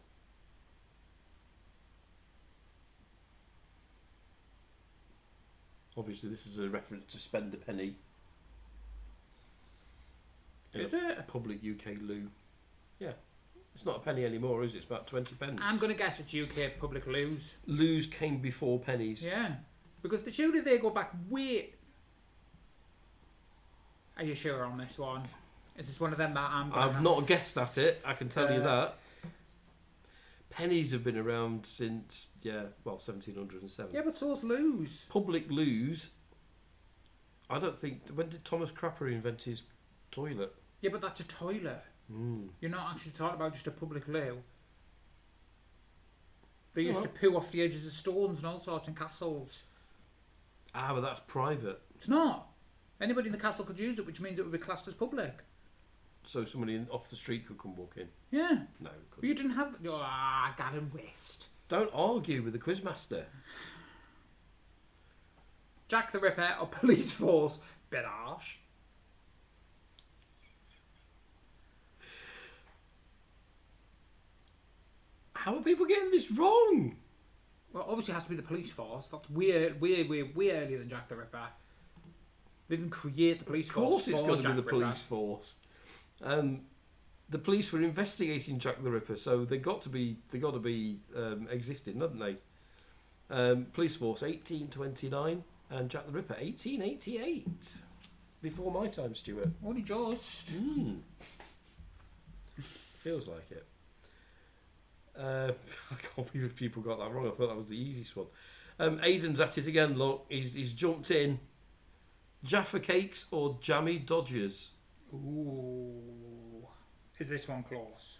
Obviously, this is a reference to spend a penny. Is a it? Public UK loo. Yeah. It's not a penny anymore, is it? It's about 20 pence. I'm going to guess it's UK public loos. Loos came before pennies. Yeah. Because the surely they go back way... Are you sure on this one? Is this one of them that I'm going I've not guessed at it, I can tell you Uh, that. Pennies have been around since, 1707. Yeah, but so's loos. Public loos, I don't think... When did Thomas Crapper invent his toilet? Yeah, but that's a toilet. You're not actually talking about just a public loo. They used to poo off the edges of stones and all sorts in castles. Ah, but that's private. It's not. Anybody in the castle could use it, which means it would be classed as public. So somebody off the street could come walk in? Yeah. No, But couldn't. you didn't have... Gavin West. Don't argue with the quizmaster. Jack the Ripper or police force? Bit harsh. How are people getting this wrong? Well, obviously it has to be the police force. That's way earlier than Jack the Ripper. They didn't create the police Of force. course, it's for got to Jack be the the Ripper. police force. The police were investigating Jack the Ripper, so they got to be existing, hadn't they? Police force 1829 and Jack the Ripper 1888. Before my time, Stuart. Only just. Feels like it. I can't believe people got that wrong. I thought that was the easiest one. Aidan's at it again. Look, he's jumped in. Jaffa Cakes or Jammy Dodgers? Ooh. Is this one close?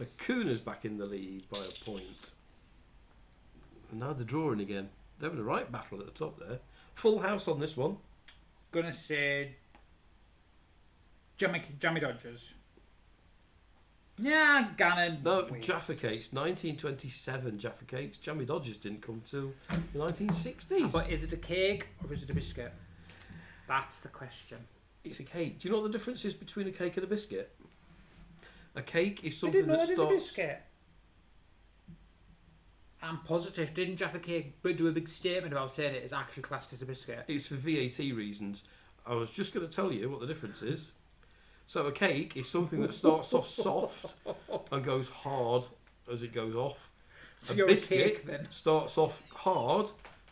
Acuna's back in the lead by a point. And now they're drawing again. They're in a right battle at the top there. Full house on this one. Gonna say Jammy Dodgers. Yeah, Gannon. No, wins. Jaffa Cakes, 1927 Jaffa Cakes. Jammy Dodgers didn't come till the 1960s. But is it a cake or is it a biscuit? That's the question. It's a cake. Do you know what the difference is between a cake and a biscuit? A cake is I something didn't know that it is a starts... biscuit. I'm positive. Didn't Jaffa Cake do a big statement about saying it is actually classed as a biscuit? It's for VAT reasons. I was just going to tell you what the difference is. So a cake is something that starts off soft and goes hard as it goes off. So A you're biscuit a cake then. starts off hard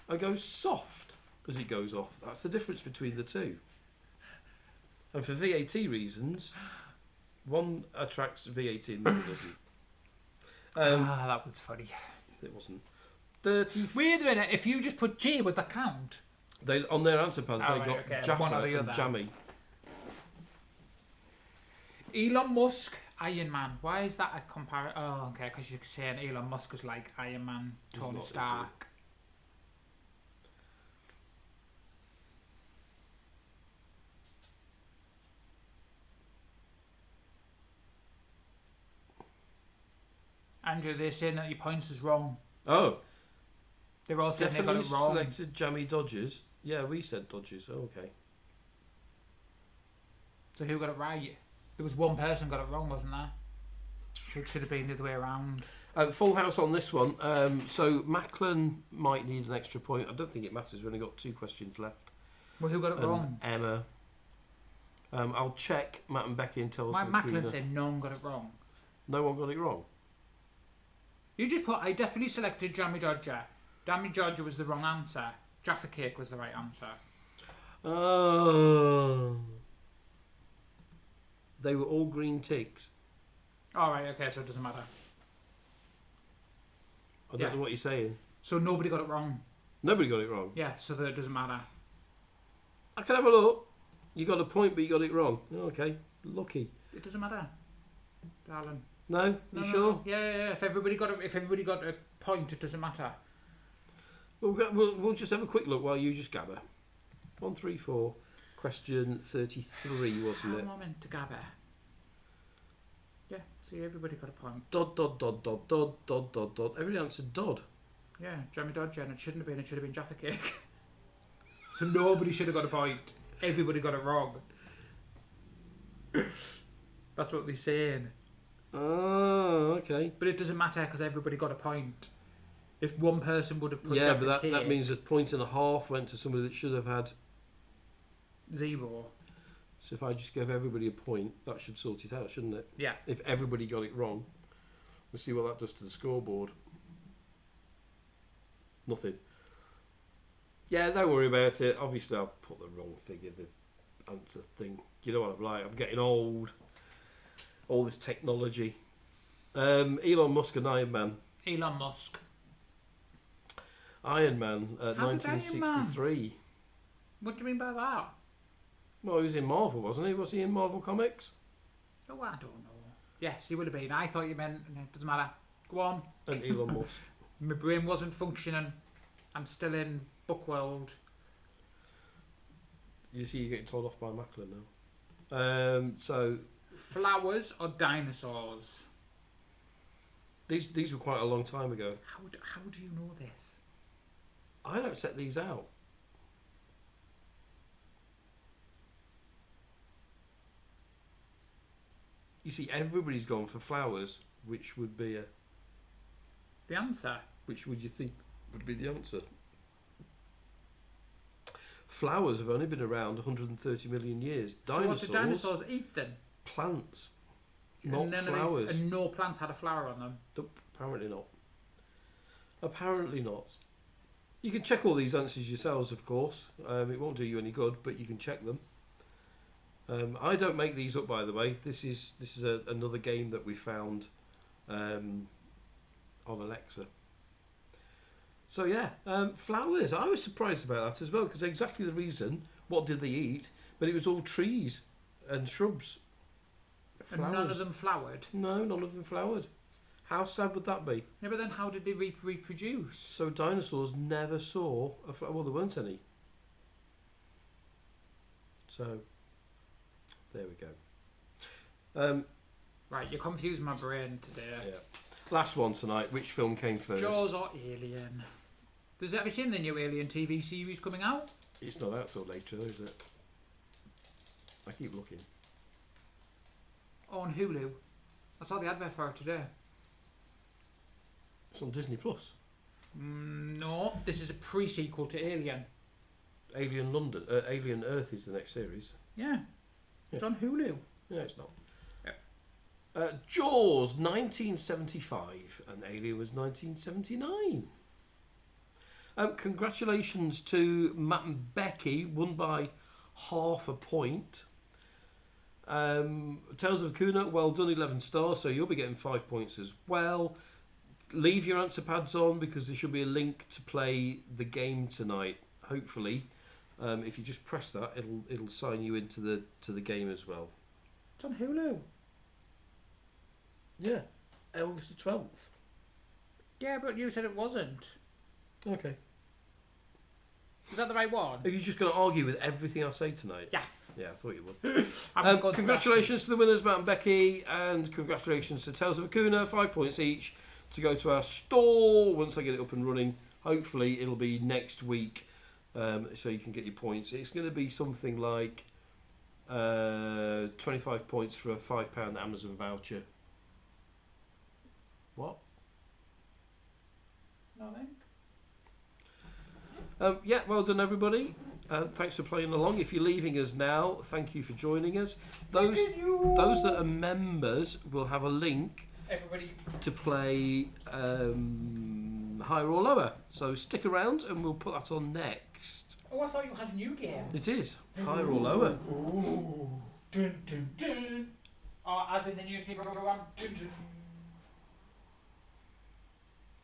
and goes soft as it goes off. That's the difference between the two. And for VAT reasons, one attracts VAT and the other doesn't. That was funny. It wasn't. 30. Wait a minute, if you just put J, would that count? They on their answer pads Oh, they right, got okay, Jaffa one or the and other. Jammy. Elon Musk, Iron Man. Why is that a comparison? Oh, okay, because you're saying Elon Musk is like Iron Man, He's Tony not, is he? Stark. Andrew, they're saying that your points is wrong. Oh, They're all saying they got definitely it wrong. selected Jammy Dodgers. Yeah, we said Dodgers. Oh, okay. So who got it right? There was one person got it wrong, wasn't there? Should have been the other way around. Full house on this one. So Macklin might need an extra point. I don't think it matters. We've only got 2 questions left. Well, who got it And wrong? Emma. I'll check Matt and Becky and tell us. My who Macklin Kuna- said no one got it wrong. No one got it wrong. You just put, I definitely selected Jammy Dodger. Jammy Dodger was the wrong answer. Jaffa Cake was the right answer. Oh. They were all green ticks. Alright, okay, so it doesn't matter. I don't Yeah. know what you're saying. So nobody got it wrong. Nobody got it wrong. Yeah, so that it doesn't matter. I can have a look. You got a point, but you got it wrong. Okay, lucky. It doesn't matter, darling. No, you No, sure? no. Yeah. If everybody got a point, it doesn't matter. We'll just have a quick look while you just gather. 1, 3, 4. Question 33, wasn't How it? am I meant to gather? Yeah, see, everybody got a point. Dod. Everybody answered Dodd. Yeah, Jammy Dodger, and it shouldn't have been. It should have been Jaffa Cake. So nobody should have got a point. Everybody got it wrong. That's what they're saying. Oh, okay. But it doesn't matter because everybody got a point. If one person would have put Yeah, Jaffa but Cake, that means a point and a half went to somebody that should have had. 0. So if I just gave everybody a point, that should sort it out, shouldn't it? Yeah. If everybody got it wrong. We'll see what that does to the scoreboard. Nothing. Yeah, don't worry about it. Obviously, I'll put the wrong thing in the answer thing. You know what I'm like. I'm getting old. All this technology. Elon Musk and Iron Man. Elon Musk. Iron Man, How did Iron 1963. What do you mean by that? Well, he was in Marvel, wasn't he? Was he in Marvel Comics? Oh, I don't know. Yes, he would have been. I thought you meant. It doesn't matter. Go on. And Elon Musk. My brain wasn't functioning. I'm still in book world. You see, you're getting told off by Macklin now. So Flowers or dinosaurs? these were quite a long time ago. How do you know this? I don't set these out. You see, everybody's gone for flowers, which would be a. The answer. Which would you think would be the answer? Flowers have only been around 130 million years. So what did dinosaurs eat then? Plants, not And none of these- flowers. and no plants had a flower on them. Nope, apparently not. Apparently not. You can check all these answers yourselves, of course. It won't do you any good, but you can check them. I don't make these up, by the way. This is another game that we found on Alexa. So yeah, flowers. I was surprised about that as well, because exactly the reason. What did they eat? But it was all trees and shrubs. And none of them flowered. No, none of them flowered. How sad would that be? Yeah, but then how did they reproduce? So dinosaurs never saw a flower. Well, there weren't any. So there we go. Right, you're confusing my brain today. Yeah. Last one tonight. Which film came first? Jaws or Alien? Have you seen the new Alien TV series coming out? It's not out till later, is it? I keep looking. Oh, on Hulu. I saw the advert for it today. It's on Disney Plus. No, this is a pre-sequel to Alien. Alien London, Alien Earth is the next series. Yeah. It's on Hulu. No, it's not. Jaws 1975 and Alien was 1979. Congratulations to Matt and Becky, won by half a point. Tales of Akuna, well done, 11 stars, so you'll be getting 5 points as well. Leave your answer pads on because there should be a link to play the game tonight, hopefully. If you just press that, it'll sign you into the game as well. It's on Hulu. Yeah, August the 12th. Yeah, but you said it wasn't. Okay. Is that the right one? Are you just going to argue with everything I say tonight? Yeah. Yeah, I thought you would. I'm going to Congratulations to the winners, Matt and Becky, and congratulations to Tales of Akuna, 5 points each to go to our store once I get it up and running. Hopefully it'll be next week, so you can get your points. It's going to be something like 25 points for a £5 Amazon voucher. What? Nothing. Yeah, well done everybody. Thanks for playing along. If you're leaving us now, thank you for joining us. Those that are members will have a link Everybody. to play higher or lower. So stick around and we'll put that on next. Oh, I thought you had a new game. It is higher or lower. Ooh. Dun, dun, dun. Oh, as in the new TV program. Dun, dun.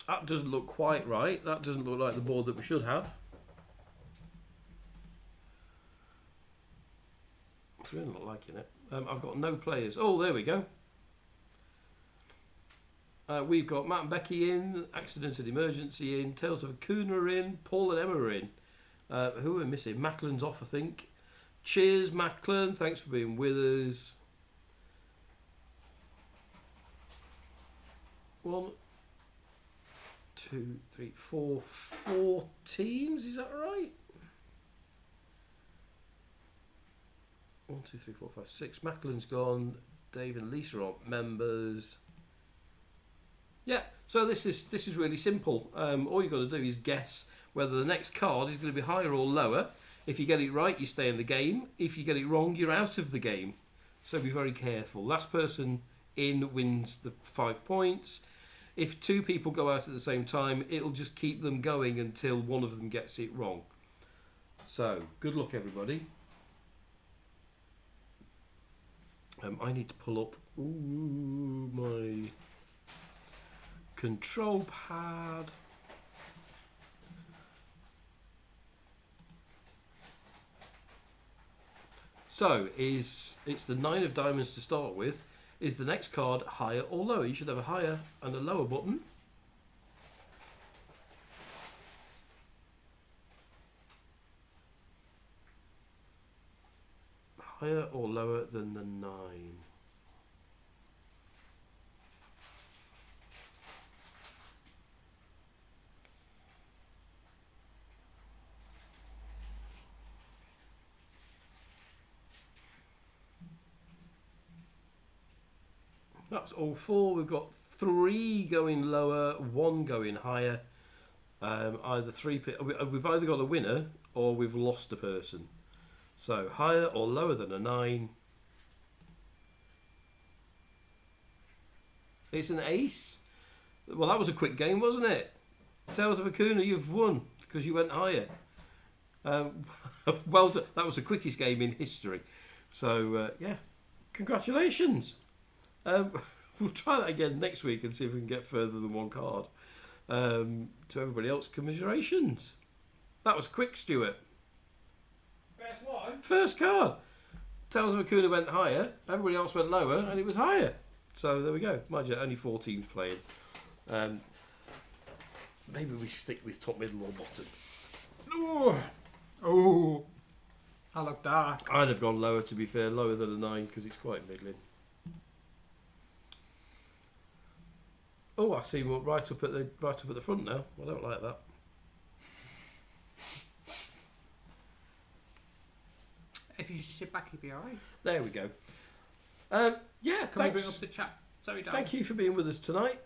That doesn't look quite right. That doesn't look like the board that we should have. It's really not liking it. I've got no players. Oh, there we go. We've got Matt and Becky in, Accident and Emergency in, Tales of Akuna in, Paul and Emma are in. Who are we missing? Macklin's off, I think. Cheers, Macklin. Thanks for being with us. 1, 2, 3, 4, 4 teams. Is that right? 1, 2, 3, 4, 5, 6. Macklin's gone. Dave and Lisa are members. Yeah, so this is really simple. All you've got to do is guess whether the next card is going to be higher or lower. If you get it right, you stay in the game. If you get it wrong, you're out of the game. So be very careful. Last person in wins the 5 points. If 2 people go out at the same time, it'll just keep them going until one of them gets it wrong. So, good luck, everybody. I need to pull up my control pad. So, it's the 9 of diamonds to start with. Is the next card higher or lower? You should have a higher and a lower button. Higher or lower than the 9? That's all 4. We've got 3 going lower, 1 going higher. Either 3. We've either got a winner or we've lost a person. So higher or lower than a 9. It's an ace. Well, that was a quick game, wasn't it? Tales of Akuna, you've won because you went higher. Well done. That was the quickest game in history. So yeah, congratulations. We'll try that again next week and see if we can get further than 1 card. To everybody else, commiserations. That was quick, Stuart. First one. First card. Tales of Akuna went higher. Everybody else went lower, and it was higher. So there we go. Mind you, only 4 teams playing. Maybe we stick with top, middle, or bottom. Oh, I look dark. I'd have gone lower, to be fair, lower than a 9 because it's quite middling. Oh, I see one right up at the front now. I don't like that. If you just sit back, you'll be alright. There we go. Yeah, Can we bring thanks. up the chat? Sorry, Dan. Thank you for being with us tonight.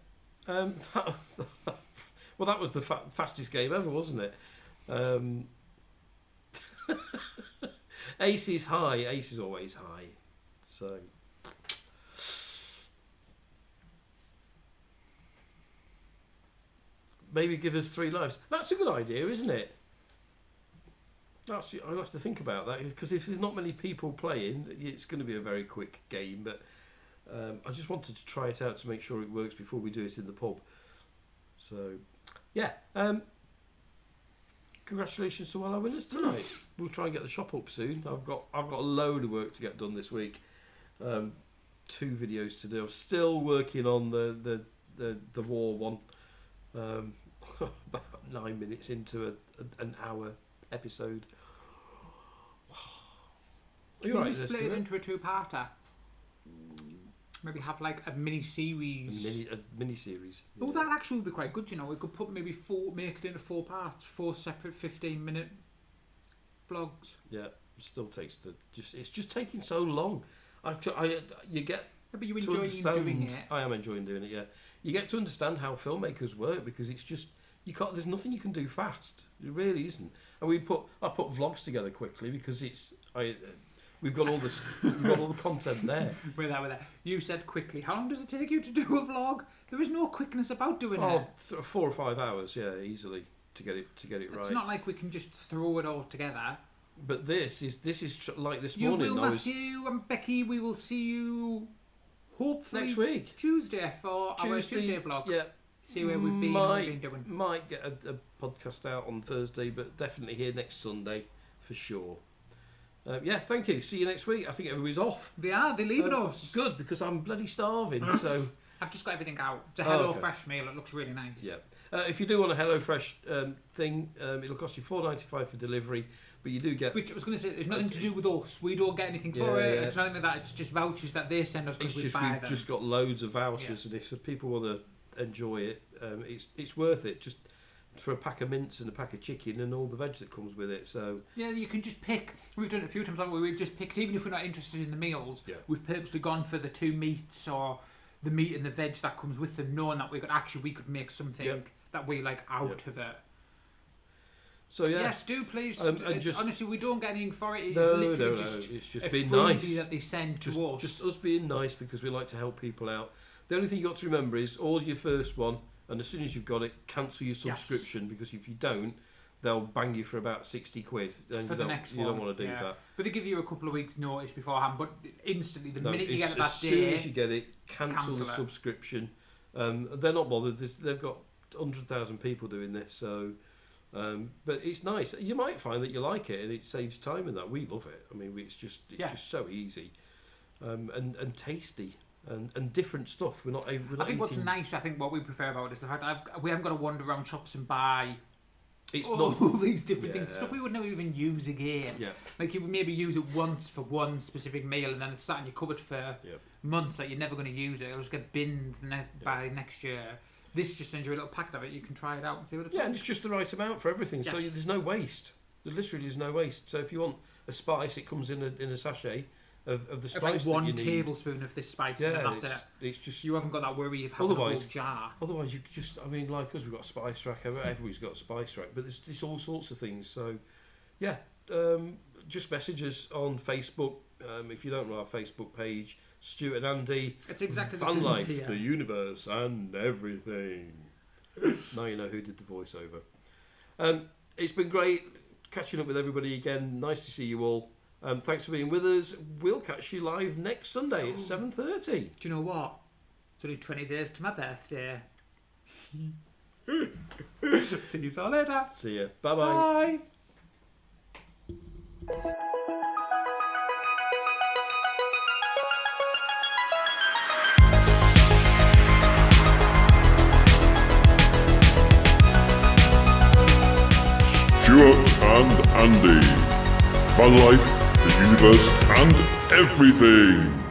Well, that was the fastest game ever, wasn't it? Ace is high. Ace is always high. So, maybe give us 3 lives. That's a good idea, isn't it? I'll have to think about that, because if there's not many people playing, it's going to be a very quick game. But I just wanted to try it out to make sure it works before we do it in the pub. So, yeah. Congratulations to all our winners tonight. We'll try and get the shop up soon. I've got a load of work to get done this week. 2 videos to do. I'm still working on the war one. About 9 minutes into an hour episode. You're right. Split it into a 2-parter. Maybe have like a mini series. A mini series. Oh, that actually would be quite good. You know, we could put maybe make it into 4 parts, 4 separate 15-minute vlogs. Yeah, it still takes it's just taking so long. You get. Yeah, but you to enjoy understand, doing it. I am enjoying doing it. Yeah, you get to understand how filmmakers work, because it's just you can't. There's nothing you can do fast. It really isn't. And I put vlogs together quickly because we've got all the content there. With that. You said quickly. How long does it take you to do a vlog? There is no quickness about doing it. 4 or 5 hours, yeah, easily to get it right. It's not like we can just throw it all together. But this is like this You morning. will, Matthew and Becky. We will see you hopefully next week, Tuesday, for our Tuesday vlog. Yeah, see where we've been. What we've been doing. Might get a podcast out on Thursday, but definitely here next Sunday for sure. Yeah, thank you. See you next week. I think everybody's off. They're leaving us. Good, because I'm bloody starving. So I've just got everything out. It's a HelloFresh meal. It looks really nice. Yeah. If you do want a HelloFresh thing, it'll cost you $4.95 for delivery, but you do get. Which I was going to say, it's nothing to do with us. We don't get anything for it. Yeah. It's nothing like that. It's just vouchers that they send us because we buy them. We've just got loads of vouchers, and if people want to enjoy it, it's worth it. Just for a pack of mince and a pack of chicken and all the veg that comes with it. So yeah, you can just pick. We've done it a few times, haven't we? We've just picked, even if we're not interested in the meals, we've purposely gone for the 2 meats or the meat and the veg that comes with them, knowing that we could make something that we like out of it. So yeah, yes, do please. And just, honestly, we don't get anything for it. It's no, literally it's just a being freebie nice that they send to us. Just us being nice, because we like to help people out. The only thing you got to remember is order your first one, and as soon as you've got it, cancel your subscription, because if you don't, they'll bang you for about 60 quid. And for the next one. You don't want to do that. But they give you a couple of weeks' notice beforehand, but instantly, the minute you get it that as soon as you get it, cancel the subscription. They're not bothered. They've got 100,000 people doing this, so. But it's nice. You might find that you like it, and it saves time in that. We love it. I mean, it's just so easy, and tasty. And different stuff. We're not I think what's nice, I think what we prefer about it is the fact that we haven't got to wander around shops and buy all these different things. Stuff we would never even use again. Yeah. Like you would maybe use it once for one specific meal, and then it's sat in your cupboard for months that you're never going to use it. It'll just get binned by next year. This just sends you a little packet of it. You can try it out and see what it's like. And it's just the right amount for everything. Yes. So there's no waste. There literally is no waste. So if you want a spice, it comes in a sachet of the spice. Like one tablespoon of this spice, and that's it. It's just, you haven't got that worry of having a whole jar. Otherwise, you just, I mean, like us, we've got a spice rack. Everybody's got a spice rack, but there's all sorts of things. So, yeah, just message us on Facebook. If you don't know our Facebook page, Stuart and Andy. It's exactly the Fan same Life, here. the universe, and everything. Now you know who did the voiceover. It's been great catching up with everybody again. Nice to see you all. Thanks for being with us. We'll catch you live next Sunday at 7:30. Do you know what? It's only 20 days to my birthday. See you all later. See ya. Bye-bye. Bye. Stuart and Andy. Fan Life, the universe, and everything.